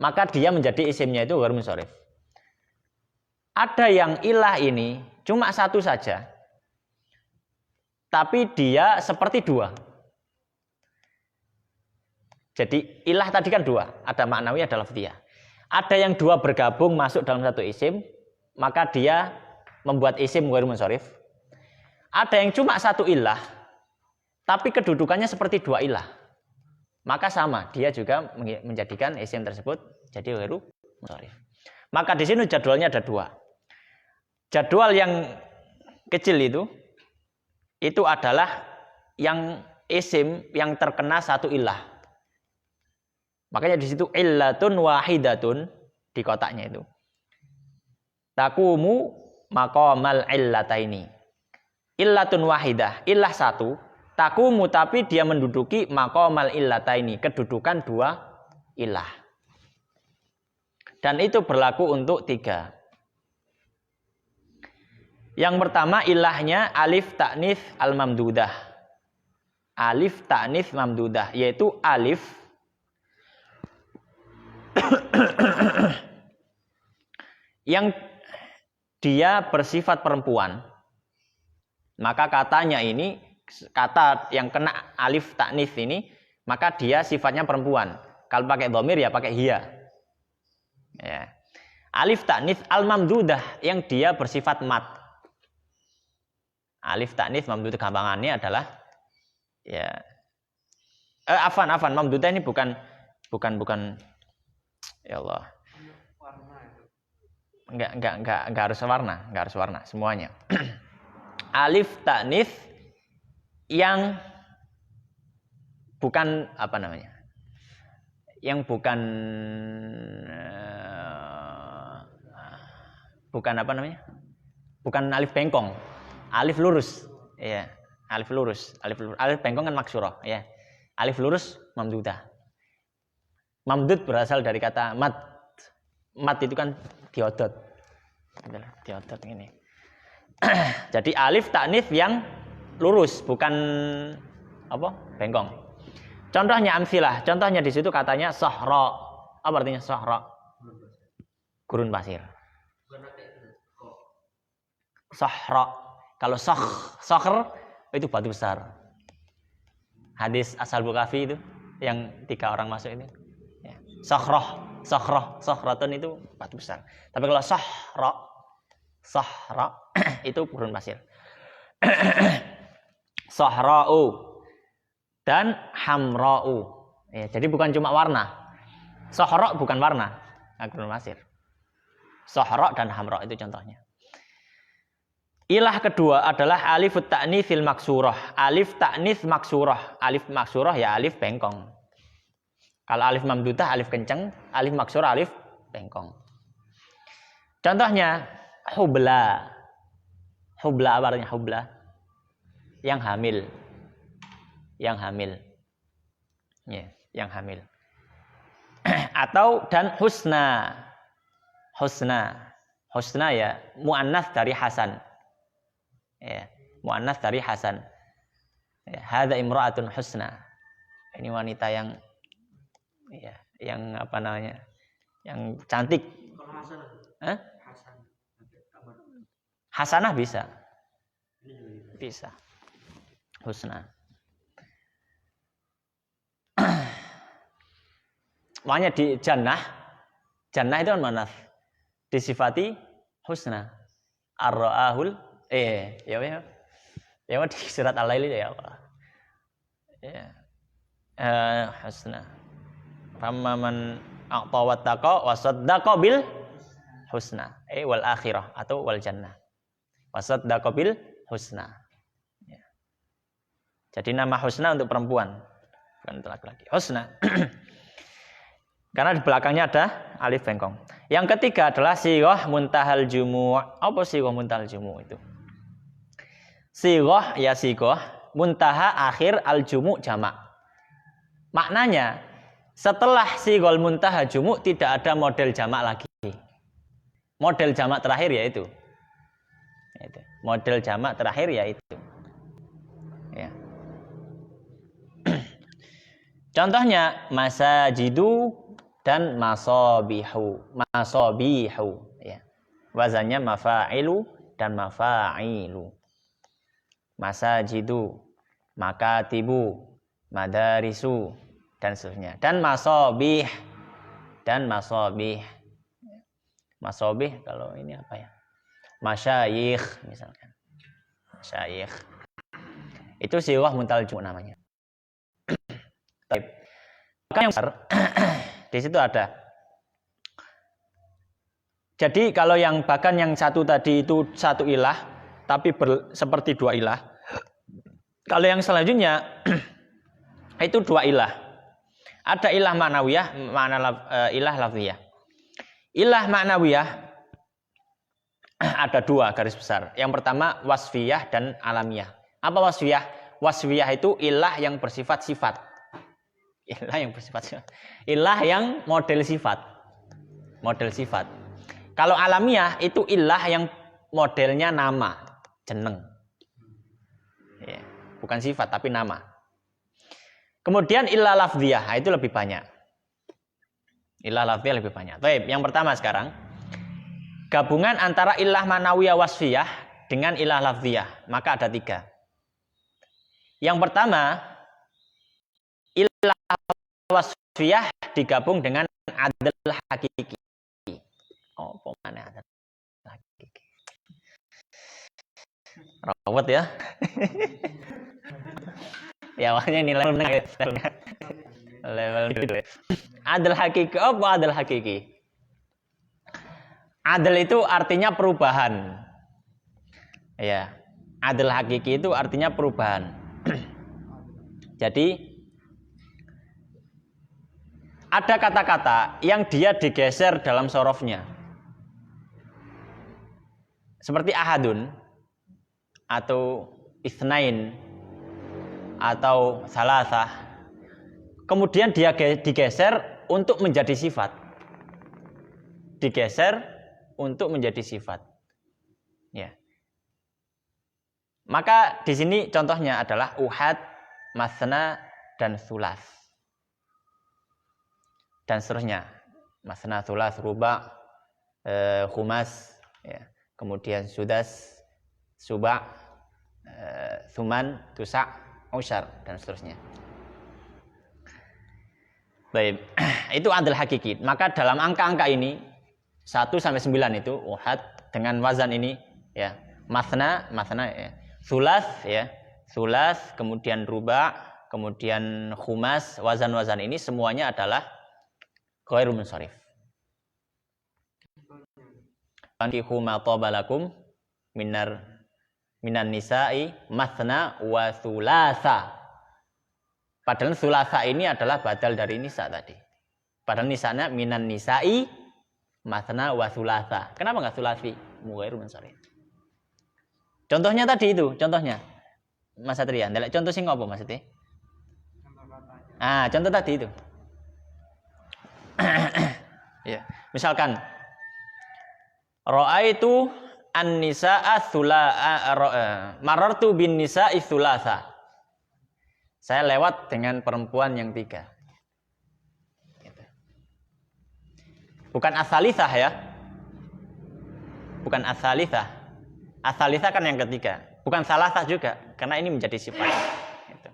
Maka dia menjadi isimnya itu ghairu munsharif. Ada yang ilah ini cuma satu saja. Tapi dia seperti dua. Jadi ilah tadi kan dua, ada maknawi ada lafziyah. Ada yang dua bergabung masuk dalam satu isim, maka dia membuat isim ghairu munsharif. Ada yang cuma satu ilah, tapi kedudukannya seperti dua ilah. Maka sama, dia juga menjadikan isim tersebut jadi ghairu munsharif. Maka di sini jadwalnya ada dua. Jadwal yang kecil itu adalah yang isim yang terkena satu ilah. Makanya di situ illatun wahidatun di kotaknya itu. Taqumu maqamal illataini. Illatun wahidah, ilah satu, taqumu tapi dia menduduki maqamal illataini, kedudukan dua ilah. Dan itu berlaku untuk tiga. Yang pertama ilahnya alif ta'nits al-mamdudah. Alif ta'nits mamdudah, yaitu alif yang dia bersifat perempuan. Maka katanya ini, kata yang kena alif ta'nits ini, maka dia sifatnya perempuan. Kalau pakai dhamir ya pakai hiya. Ya. Alif ta'nits al-mamdudah yang dia bersifat mat. Alif ta'nits mamdudah gampangannya adalah ya afan mamdudah ini bukan ya Allah. Enggak harus warna, semuanya. Alif ta'nits yang bukan apa namanya? Yang bukan apa namanya? Bukan alif bengkong. Alif lurus. Ya, alif lurus. Alif bengkong kan maksurah, ya. Alif lurus mamdudah. Mamdud berasal dari kata mat. Mat itu kan diodot. Diodot ini. Jadi alif ta'nits yang lurus, bukan apa? Bengkong. Contohnya amsilah. Contohnya di situ katanya sahra. Apa artinya sahra? Gurun pasir. Sahra. Kalau sahr itu batu besar. Hadis Ashabul Kahfi itu yang 3 orang masuk itu. Ya. Sahratun itu batu besar. Tapi kalau sahra itu gurun pasir. Sahra'u dan hamra'u. Ya, jadi bukan cuma warna. Sahra bukan warna, gurun pasir. Sohro dan hamro itu contohnya. Ilah kedua adalah alif ta'nitsil maksurah. Alif ta'nits maksurah. Alif maksurah ya alif bengkong. Kalau alif mamdudah alif kenceng, alif maksurah alif bengkong. Contohnya hubla. Hubla apa artinya hubla? Yang hamil. Yang hamil. Ya, yang hamil. Atau dan husna. Husna. Husna ya muannats dari Hasan. Ya, muannats dari Hasan. Ya, hadza imra'atun husna. Ini wanita yang ya, yang apa namanya? Yang cantik. Hah? Hasanah bisa. Bisa. Husna. Makanya di jannah. Jannah itu kan muannats. Disifati husna. Ar-ra'ahul ya di surat Al-Lail ya Allah. Ya. Husna. Famman a'ta wattaqa wa saddaqa bil husna. Wal akhirah atau wal jannah. Wa saddaqa bil husna. Ya. Jadi nama husna untuk perempuan, bukan untuk laki-laki. Husna. Karena di belakangnya ada alif bengkong. Yang ketiga adalah sighah muntahal jumu'. Apa sighah muntahal jumu' itu? Sighah ya sighah muntaha akhir al jumu' jamak. Maknanya setelah sighal muntaha jumu' tidak ada model jamak lagi. Model jamak terakhir yaitu. Model jamak terakhir yaitu. Ya. Contohnya masajidu dan masabihu. Masabihu ya. Wazannya mafa'ilu dan mafa'ilu. Masajidu, makatibu, madarisu dan seterusnya. Dan masabih. Dan masabih. Masabih kalau ini apa ya? Masyayikh misalkan. Masyayikh. Itu sighah muntahal jumu' namanya. Maka yang besar di situ ada. Jadi kalau yang bahkan yang satu tadi itu satu ilah tapi seperti dua ilah. Kalau yang selanjutnya itu dua ilah. Ada ilah ma'nawiyah, ilah lafziyah. Ilah ma'nawiyah ada dua garis besar. Yang pertama wasfiyah dan alamiyah. Apa wasfiyah? Wasfiyah itu ilah yang bersifat sifat. Ilah yang bersifat sifat. Ilah yang model sifat. Model sifat. Kalau alamiah itu ilah yang modelnya nama, jeneng. Ya, bukan sifat tapi nama. Kemudian ilah lafziyah, itu lebih banyak. Ilah lafziyah lebih banyak. Baik, yang pertama sekarang gabungan antara ilah ma'nawiyah wasfiyah dengan ilah lafziyah, maka ada tiga. Yang pertama ilah wasfiyah digabung dengan adl hakiki. Oh, mana adl hakiki? Rawat ya. Ya awalnya nilai level gitu. Adl hakiki apa adl hakiki? Adl itu artinya perubahan. Ya, adl hakiki itu artinya perubahan. Jadi ada kata-kata yang dia digeser dalam sorofnya. Seperti ahadun atau itsnain atau salasah. Kemudian dia digeser untuk menjadi sifat. Digeser untuk menjadi sifat. Ya. Maka di sini contohnya adalah uhad, masna dan sulas. Dan seterusnya. Masna, sulas, ruba, khumas, ya. Kemudian sudas, suba, suman, tusa, usyar dan seterusnya. Baik, itu adl hakiki. Maka dalam angka-angka ini 1 sampai 9 itu uhad dengan wazan ini ya. Masna ya. Sulas ya. Sulas, kemudian ruba, kemudian khumas, wazan-wazan ini semuanya adalah ghairu munsharif. fankihu ma tabalakum minan nisa'i mathna wa thulatha. Padahal thulatha ini adalah badal dari nisa tadi. Padahal nisanya minan nisa'i mathna wa thulatha. Kenapa enggak thulathi? Mughairu munsharif. Contohnya tadi itu, contohnya. Mas Satria, ndelok contoh sing apa maksudnya? Contoh katanya. Ah, contoh tadi itu. Ya, misalkan ra'aitu an-nisa'a marartu bin nisa'i thulatha. Saya lewat dengan perempuan yang 3. Gitu. Bukan as-salitsah ya. Bukan as-salitsah. As-salitsah kan yang 3. Bukan salasah juga, karena ini menjadi sifat. Gitu.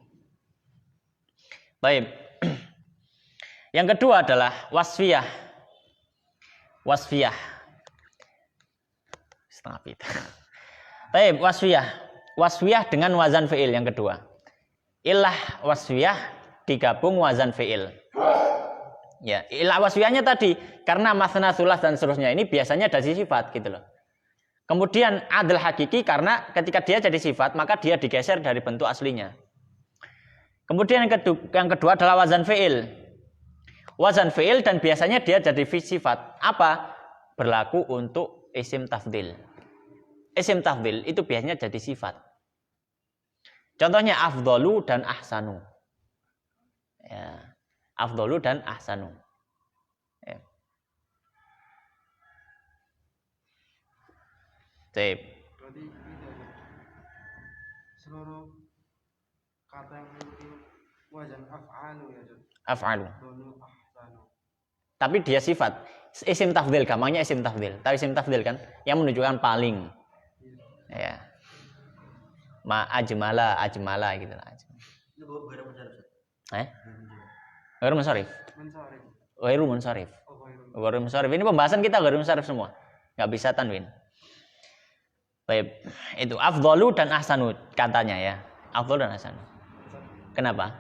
Baik. Yang kedua adalah wasfiyah. Wasfiyah. Setengah pita. Baik, wasfiyah. Wasfiyah dengan wazan fi'il yang kedua. Ilah wasfiyah digabung wazan fi'il. Ya, ilah wasfiyahnya tadi karena masna sulas dan seterusnya ini biasanya dari sifat gitu loh. Kemudian adil hakiki karena ketika dia jadi sifat maka dia digeser dari bentuk aslinya. Kemudian yang kedua adalah wazan fi'il. Wazan fi'il dan biasanya dia jadi sifat. Apa? Berlaku untuk isim tafdil. Isim tafdil itu biasanya jadi sifat. Contohnya afdolu dan ahsanu. Ya. Afdolu dan ahsanu. Ya. Sip. Berarti seluruh kata yang memiliki wazan af'alu ya, Jod. Af'alu. Donu ahsanu. Tapi dia sifat. Isim tafdil, gampangnya isim tafdil. Tahu isim tafdil kan? Yang menunjukkan paling. Ya. Ma ajmala gitu lah. Itu ghairu munsharif. Ghairu munsharif. Munsharif. Ghairu munsharif. Oh, ghairu. Ghairu munsharif. Ini pembahasan kita ghairu munsharif semua. Enggak bisa tanwin. Baik, itu afdhalu dan ahsanu katanya ya. Afdhalu dan ahsanu. Kenapa?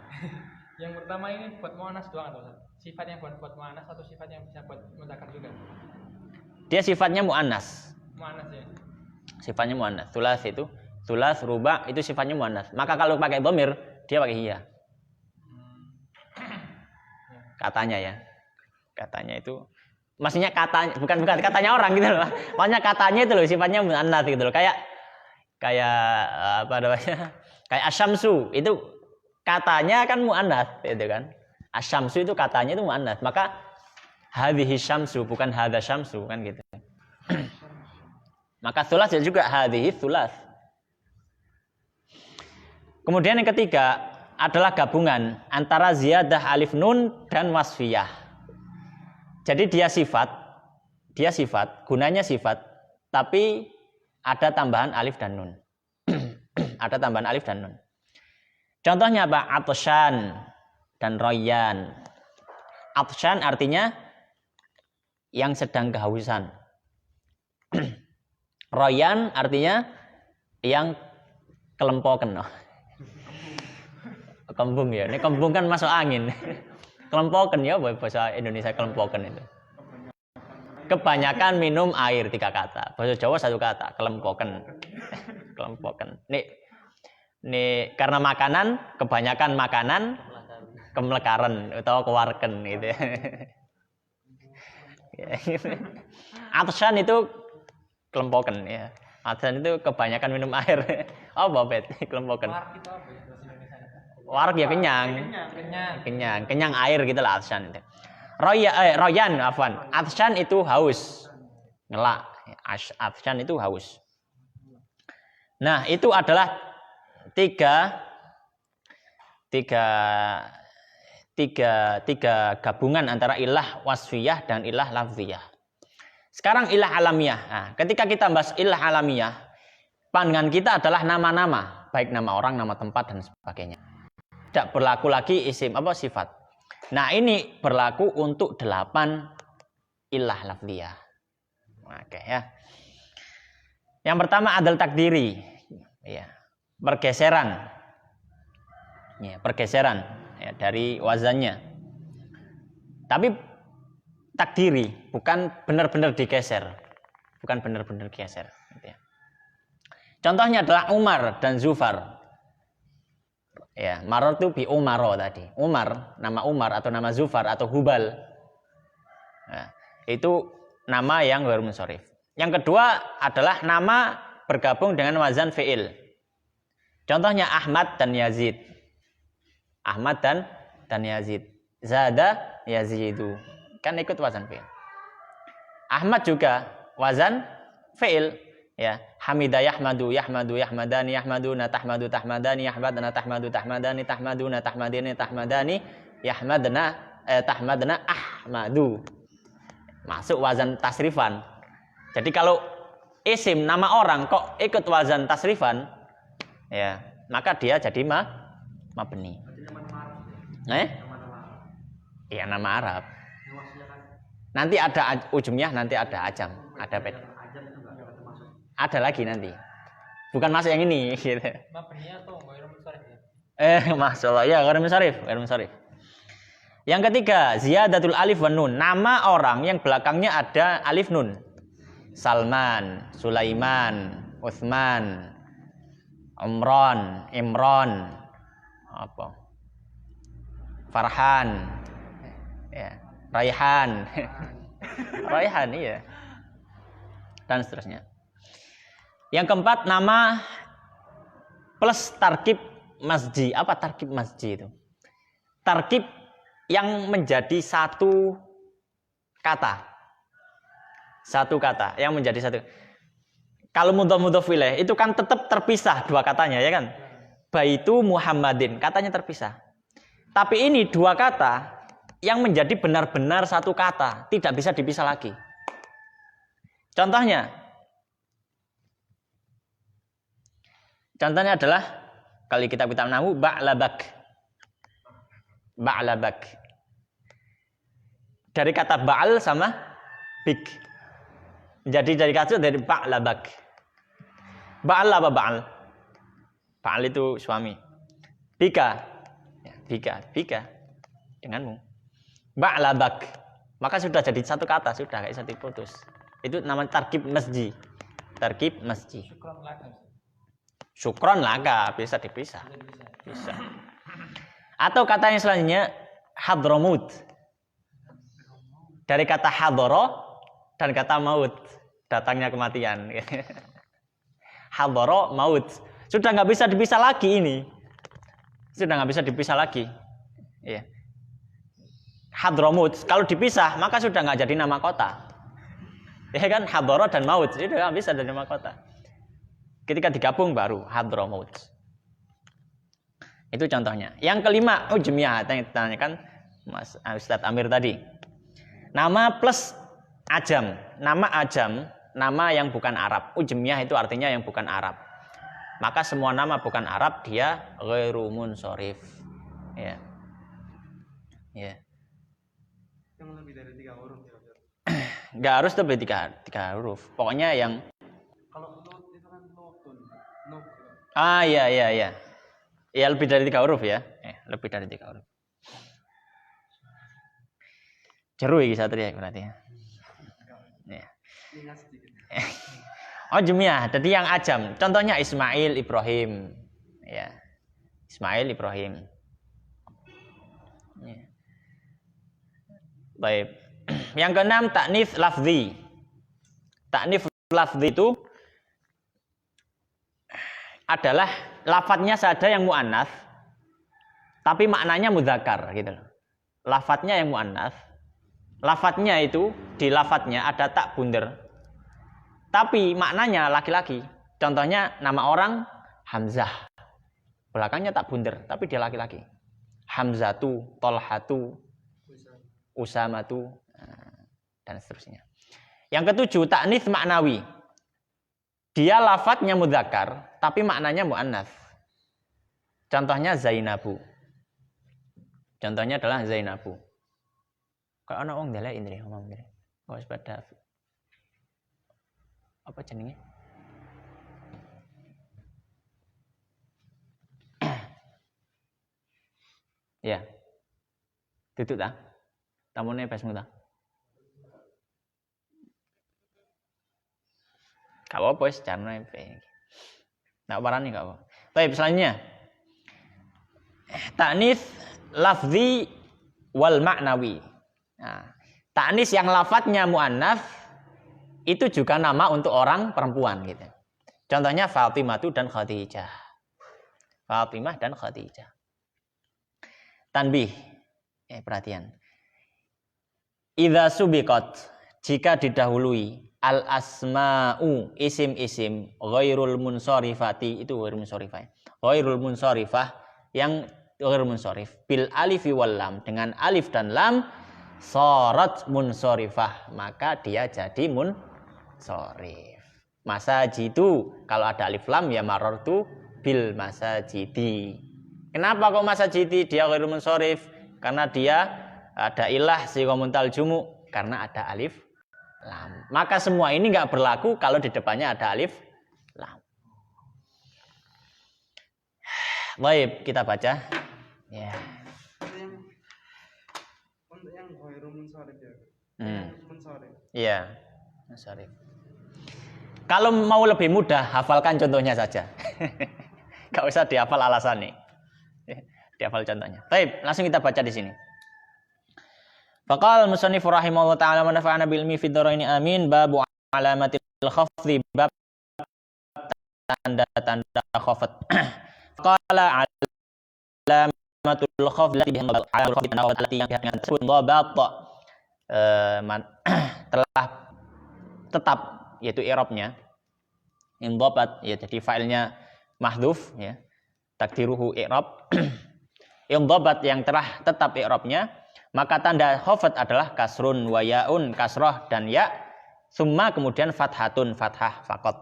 Yang pertama ini buat muannas doang atau Ustaz? Sifatnya buat muannas atau sifatnya bisa buat mudzakkar juga? Dia sifatnya muannas. Muannas ya. Sifatnya muannas. Tsulas itu, tsulas, ruba itu sifatnya muannas. Maka kalau pakai dhamir, dia pakai hiya. Katanya ya. Katanya itu maksudnya katanya bukan katanya orang gitu loh. Maksudnya katanya itu loh sifatnya muannas gitu loh. Kayak apa namanya? Kayak asyamsu itu katanya kan muannas gitu kan. Asyamsu itu katanya itu muannas. Maka hadhihi syamsu bukan hadza syamsu kan gitu. Maka tsulas juga hadhihi tsulas. Kemudian yang ketiga adalah gabungan antara ziyadah alif nun dan wasfiyah. Jadi dia sifat, gunanya sifat, tapi ada tambahan alif dan nun. Ada tambahan alif dan nun. Contohnya apa? Atsyan dan royan. Atsyan artinya yang sedang kehausan. Royan artinya yang kelempoken. Kembung ya. Ini kembung kan masuk angin. Kelempoken ya bahasa Indonesia kelempoken itu. Kebanyakan minum air 3 kata. Bahasa Jawa 1 kata, kelempoken. Kelempoken. Nih karena makanan, kebanyakan makanan kemlekaran atau kewarken gitu. Atsyan itu kelempoken ya. Atsyan itu kebanyakan minum air. Apa bet? Kelempoken. Warg itu apa ya bahasa Indonesia? Warg ya kenyang. Kenyang air gitu lah atsyan itu. Royan afwan. Atsyan itu haus. Ngelak. Atsyan itu haus. Nah, itu adalah tiga gabungan antara ilah wasfiyah dan ilah lafziyah. Sekarang ilah alamiah. Nah, ketika kita bahas ilah alamiah, pandangan kita adalah nama-nama, baik nama orang, nama tempat dan sebagainya. Tidak berlaku lagi isim sifat. Nah, ini berlaku untuk 8 ilah lafziyah. Oke ya. Yang pertama adal takdiri. Ya, pergeseran. Ya, pergeseran ya, dari wazannya. Tapi takdiri, bukan benar-benar digeser. bukan benar-benar geser. Gitu ya. Contohnya adalah Umar dan Zufar. Ya, marartu bi Umaro tadi. Umar, nama Umar atau nama Zufar atau Hubal. Nah, itu nama yang ghair munsharif. Yang kedua adalah nama bergabung dengan wazan fi'il. Contohnya Ahmad dan Yazid. Ahmad dan Yazid. Zada Yazidu. Kan ikut wazan fi'il. Ahmad juga wazan fi'il. Ya, Hamida Yahmadu, Yahmadu, Yahmadani, Yahmaduna, Tahmadu, Tahmadani, Yahmadana, Tahmadu, Tahmadani, Tahmaduna, Tahmadini, Tahmadani, Yahmadana, Tahmadana, Ahmadu. Masuk wazan tasrifan. Jadi kalau isim nama orang kok ikut wazan tasrifan, ya, maka dia jadi mabni. Iya, nama Arab. Nanti ada ujungnya, nanti ada ajam, ada ped. Ada lagi nanti. Bukan masuk yang ini gitu. Mabni atau ghair munsharif ya? Masalah ya ghair munsharif. Yang ketiga, ziyadatul alif wan nun. Nama orang yang belakangnya ada alif nun. Salman, Sulaiman, Utsman, Imran, apa? Farhan. Ya, Raihan. Raihan iya. Dan seterusnya. Yang keempat, nama plus tarkib masji. Apa tarkib masji itu? Tarkib yang menjadi satu kata. Satu kata yang menjadi satu. Kalau mudhof ilaih itu kan tetap terpisah dua katanya, ya kan? Baitu Muhammadin, katanya terpisah. Tapi ini dua kata yang menjadi benar-benar satu kata, tidak bisa dipisah lagi. Contohnya adalah kalau kitab-kitab nahwu ba'labak. Ba'labak. Dari kata ba'al sama bik. Jadi dari kata dari ba'labak. Ba'al apa ba'al? Ba'al itu suami. Bika. Ya, bika denganmu. Ba'labak. Maka sudah jadi satu kata, sudah kayak satu putus. Itu namanya tarkib masji. Tarkib masji. Syukron laka, bisa dipisah. Bisa. Atau kata yang selanjutnya hadromut. Dari kata hadoro dan kata maut, datangnya kematian. Hadoro maut. Sudah nggak bisa dipisah lagi ini. Sudah nggak bisa dipisah lagi. Ya. Hadromut. Kalau dipisah maka sudah nggak jadi nama kota. Ya kan, hadoro dan maut itu nggak bisa jadi nama kota. Ketika digabung baru Hadramaut. Itu contohnya. Yang kelima, ujmiyah yang ditanyakan Mas Ustadz Amir tadi. Nama plus ajam. Nama ajam, nama yang bukan Arab. Ujmiyah itu artinya yang bukan Arab. Maka semua nama bukan Arab dia ghairu munsharif. Ya. Ya. Yang lebih dari 3 huruf ya. Enggak harus lebih 3 huruf. Pokoknya yang kalau itu kan nutun. Iya. Ya lebih dari 3 huruf ya. Lebih dari 3 huruf. Jeru iki satria berarti ya. Ya. Ujmiyah, jadi yang ajam. Contohnya Ismail Ibrahim. Ya. Ismail Ibrahim. Ya. Baik. Yang keenam taknits lafzi. Taknits lafzi itu adalah lafadznya saja yang muannats tapi maknanya mudzakkar gitu loh. Lafadznya yang muannats, lafadznya itu di lafadznya ada tak bunder tapi maknanya laki-laki. Contohnya nama orang Hamzah, belakangnya tak bunder tapi dia laki-laki. Hamzatu, Tolhatu, Usamatu, dan seterusnya. Yang ketujuh taknits maknawi. Dia lafadznya mudzakkar tapi maknanya muannats. Contohnya Zainabu. Contohnya adalah Zainabu. Kalau ana wong ndelek indri ngomong indri. Wis pada apa jenenge? Ya. Duduk ta? Tamune pesmu ta? Gak apa-apa wis jarno MP. Nak warani gak apa. Baik, selanjutnya. Ta'nis lafzi wal ma'nawi. Nah, ta'nis yang lafadznya muannats itu juga nama untuk orang perempuan gitu. Contohnya Fatimah dan Khadijah. Fatimah dan Khadijah. Tanbih. Perhatian. Idza subiqat, jika didahului al asma'u isim-isim ghairul munsharifati, itu ghairul munsharifah. Ghairul munsharifah yang ghairul munsharif bil alif wal lam, dengan alif dan lam, sharat munsharifah, maka dia jadi munsharif. Masajidu, kalau ada alif lam ya marartu bil masajidi. Kenapa kok masajidi dia ghairul munsharif? Karena dia ada ilah sighah muntal jumu, karena ada alif lam. Maka semua ini enggak berlaku kalau di depannya ada alif lam. Baik, kita baca. Ya. Untuk yang ghairu munsharif ya. Munsharif. Iya, munsharif. Kalau mau lebih mudah, hafalkan contohnya saja. Enggak usah dihafal alasannya. Dihafal contohnya. Baik, langsung kita baca di sini. Faqal musannif rahimahullah ta'ala wa nafa'ana bil ilmi fid dharaini amin. Babu alamatil khafdi, bab tanda-tanda khafd. Qala alamatul khafdi yang dengan tersebut dhabat telah tetap, yaitu i'rabnya indhabat, ya, jadi failnya mahdhuf ya, takdiruhu i'rab. Indhabat yang telah tetap i'rabnya, maka tanda khafd adalah kasrun wa yaun, kasrah dan ya, summa kemudian fathatun, fathah faqat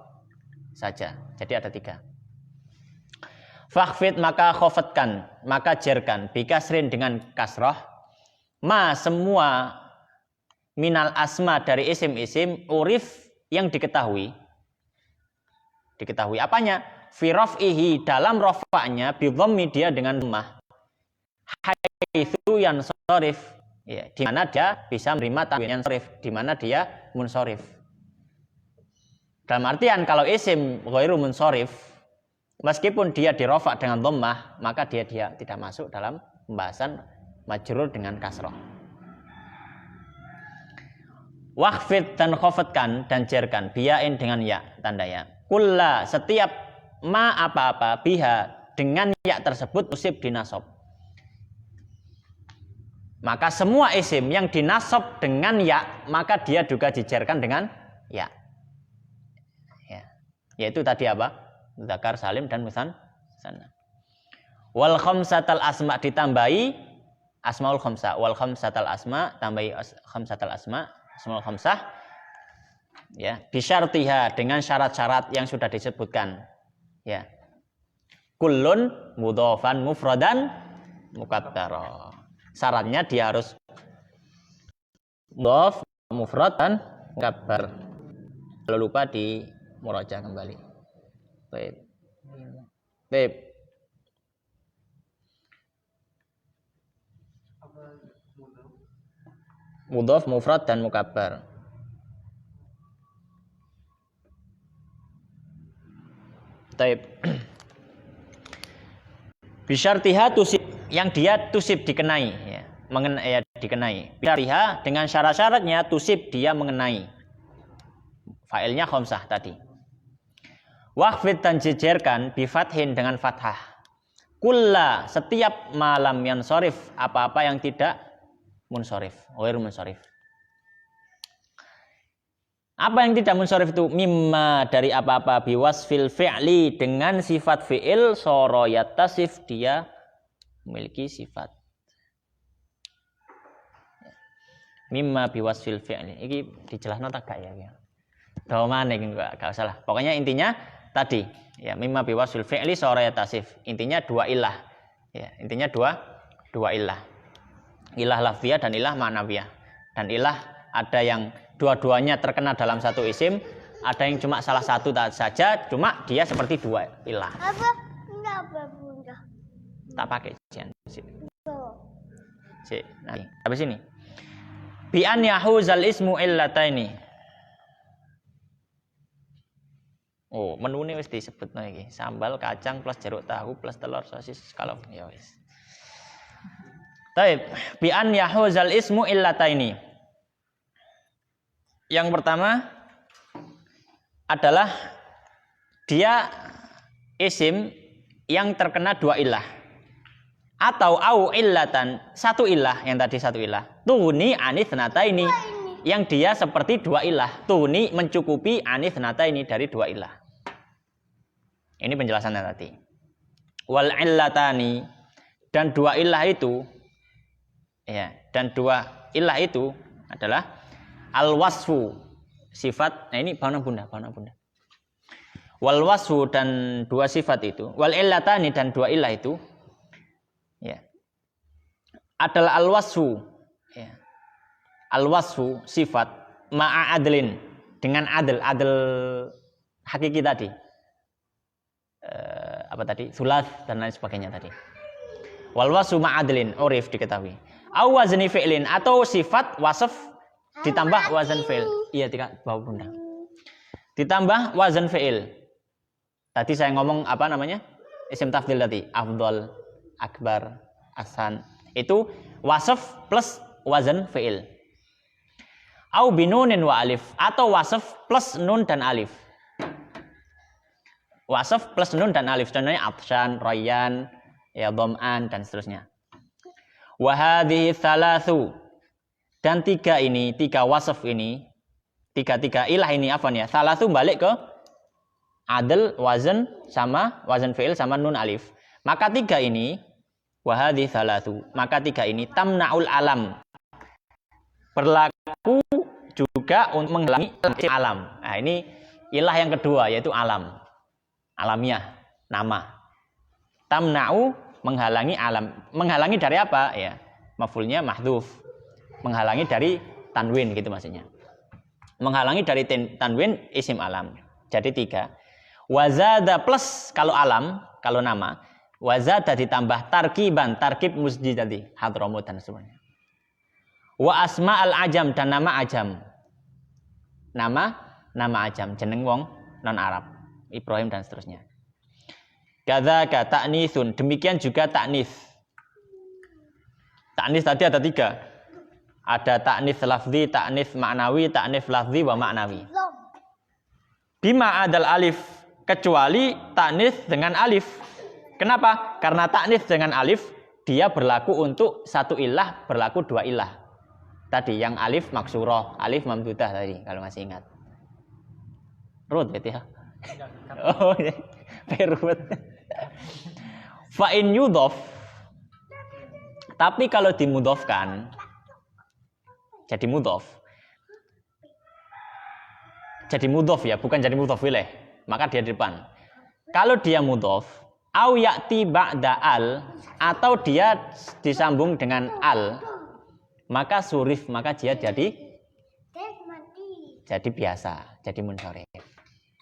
saja. Jadi ada 3. Fakhfid, maka khafdkan, maka jerkan, bikasrin dengan kasrah, ma semua minal asma dari isim-isim urif yang diketahui. Diketahui apanya? Fi raf'ihi, dalam rafa'nya, bi dhammi, dia dengan dhammah. Haitsu yansharif, ya, di mana dia bisa menerima tanwin yansharif, di mana dia munsharif. Dalam artian kalau isim ghairu munsharif, meskipun dia dirofa dengan dhammah, maka dia tidak masuk dalam pembahasan majrur dengan kasrah. Wakhfid, dan khafadkan dan jerkan, biyain dengan ya, tanda ya. Kulla, setiap ma apa-apa, biha, dengan ya tersebut usib dinasab. Maka semua isim yang dinasab dengan ya, maka dia juga dijerkan dengan ya. Ya. Yaitu tadi apa? Dzakar, salim dan musanna. Wal khamsatal asma, ditambahi asmaul khamsah. Wal khamsatal asma, tambahi khamsatal asma, asmaul khamsah. Ya, bisyartiha, dengan syarat-syarat yang sudah disebutkan. Ya. Kullun mudhofan mufradan muqaddara. Syaratnya dia harus mudhof, mufrad dan muqaddar. Kalau lupa di murajaah kembali. Baik. Baik. Mudhof, mufrad dan muqaddar. Baik. Bisyartiha tusib, yang dia tusib dikenai ya, dikenai. Bisyartiha, dengan syarat-syaratnya tusib, dia mengenai. Failnya khamsah tadi. Wakhfid, dan jejerkan, bifathin, dengan fathah. Kulla, setiap malam yansharif, apa-apa yang tidak munsharif, ghairu munsharif. Apa yang tidak munsharif itu? Mimma, dari apa-apa, biwasfil fi'li, dengan sifat fi'il, soro yattasif, dia memiliki sifat. Mimma biwasfil fi'li. Ini dijelaskan tak gak ya? Domane enggak usah lah. Pokoknya intinya tadi, ya, mimma biwasfil fi'li soro yattasif. Intinya 2 ilah. Ya, intinya dua ilah. Ilah lafziyah dan ilah ma'nawiyah. Dan ilah ada yang dua-duanya terkena dalam satu isim, ada yang cuma salah satu saja, cuma dia seperti 2 ilah. Apa? Enggak, Bunda. Tak pakai sini. Nanti. Habis ini. Bi an yahuzal ismu illataini. Oh, menune wis disebutno iki. Sambal kacang plus jeruk tahu plus telur sosis kalau ya wis. Baik, bi an yahuzal ismu illataini. Yang pertama adalah dia isim yang terkena dua ilah. Atau au illatan, satu ilah, yang tadi satu ilah. Tuni anithnata ini, yang dia seperti dua ilah. Tuni mencukupi anithnata ini dari dua ilah. Ini penjelasannya tadi. Wal illatani, dan dua ilah itu, ya, dan dua ilah itu adalah al wasfu, sifat. Nah ini bana bunda. Wal wasfu, dan dua sifat itu. Wal illatani, dan dua ilah itu, ya, adalah al-wasfu, ya. Al-wasfu sifat ma'a adlin, dengan adl hakiki tadi, apa tadi, sulat dan lain sebagainya tadi. Wal wasfu ma'a adlin urif diketahui. Au wazni fi'lin, atau sifat wasf ditambah wazan fi'il. Iya, tidak bawah bunda. Ditambah wazan fi'il. Tadi saya ngomong apa namanya? Isim tafdhil tadi, afdhal, akbar, ahsan. Itu wasf plus wazan fi'il. Au binunin wa alif, atau wasf plus nun dan alif. Wasf plus nun dan alif, contohnya atsyan, rayyan, ya dham'an dan seterusnya. Wa hadhihi thalathu, dan tiga wasf ini, tiga ilah ini apa nih ya? Thalathu balik ke adl, wazan sama wazan fi'il sama nun alif. Maka tiga ini wahadi thalathu, maka tiga ini tamna'ul alam, berlaku juga untuk menghalangi alam. Nah ini ilah yang kedua, yaitu alam, alamiah, nama. Tamna'u, menghalangi alam. Menghalangi dari apa? Ya, maf'ulnya mahdhuf, menghalangi dari tanwin gitu maksudnya. Menghalangi dari tanwin isim alam. Jadi tiga. Wazada plus kalau alam, kalau nama. Wazada ditambah tarkiban, tarkib musji tadi, hadramut dan semuanya. Wa asma al ajam, dan nama ajam. Nama ajam, jeneng wong non Arab, Ibrahim dan seterusnya. Kadzaka ta'nitsun, demikian juga ta'nits. Ta'nits tadi ada tiga. Ada ta'nits lafzi, ta'nits ma'nawi, ta'nits lafzi wa ma'nawi. Bima adal alif, kecuali ta'nits dengan alif. Kenapa? Karena ta'nits dengan alif dia berlaku untuk satu ilah, berlaku dua ilah. Tadi yang alif maksurah, alif mamdudah tadi kalau masih ingat. Rut berarti ya. Oh, perut. Fa in yudhaf, tapi kalau dimudhafkan jadi mudhaf. Jadi mudhaf ya, bukan jadi mudhaf ilaih. Maka dia di depan. Kalau dia mudhaf, au ya'ti ba'da al, atau dia disambung dengan al, maka surif, maka dia jadi biasa, jadi munsharif.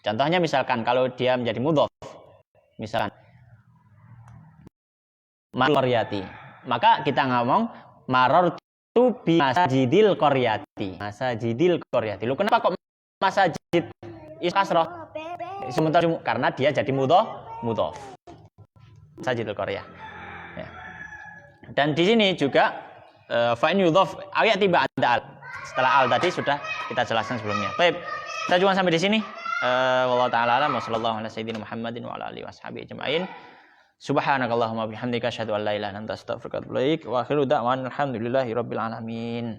Contohnya misalkan kalau dia menjadi mudhaf, misalkan maroriyati, maka kita ngomong marortu bi masajidil qaryati. Masajidil qaryati. Lu kenapa kok masajid kasroh? Sementara karena dia jadi mudhaf. Masajidil qaryah. Ya. Dan di sini juga fa in yudhaf ayat tiba ada al. Setelah al tadi sudah kita jelaskan sebelumnya. Baik, kita cuma sampai di sini. Wallahu ta'ala alam wa sallallahu ala sayyidina Muhammadin wa ala alihi washabihi ajma'in. Subhanakallahumma bihamdika asyhadu an la ilaha illa anta astaghfiruka wa atubu ilaik. Wa akhiru da'wana alhamdulillahi rabbil alamin.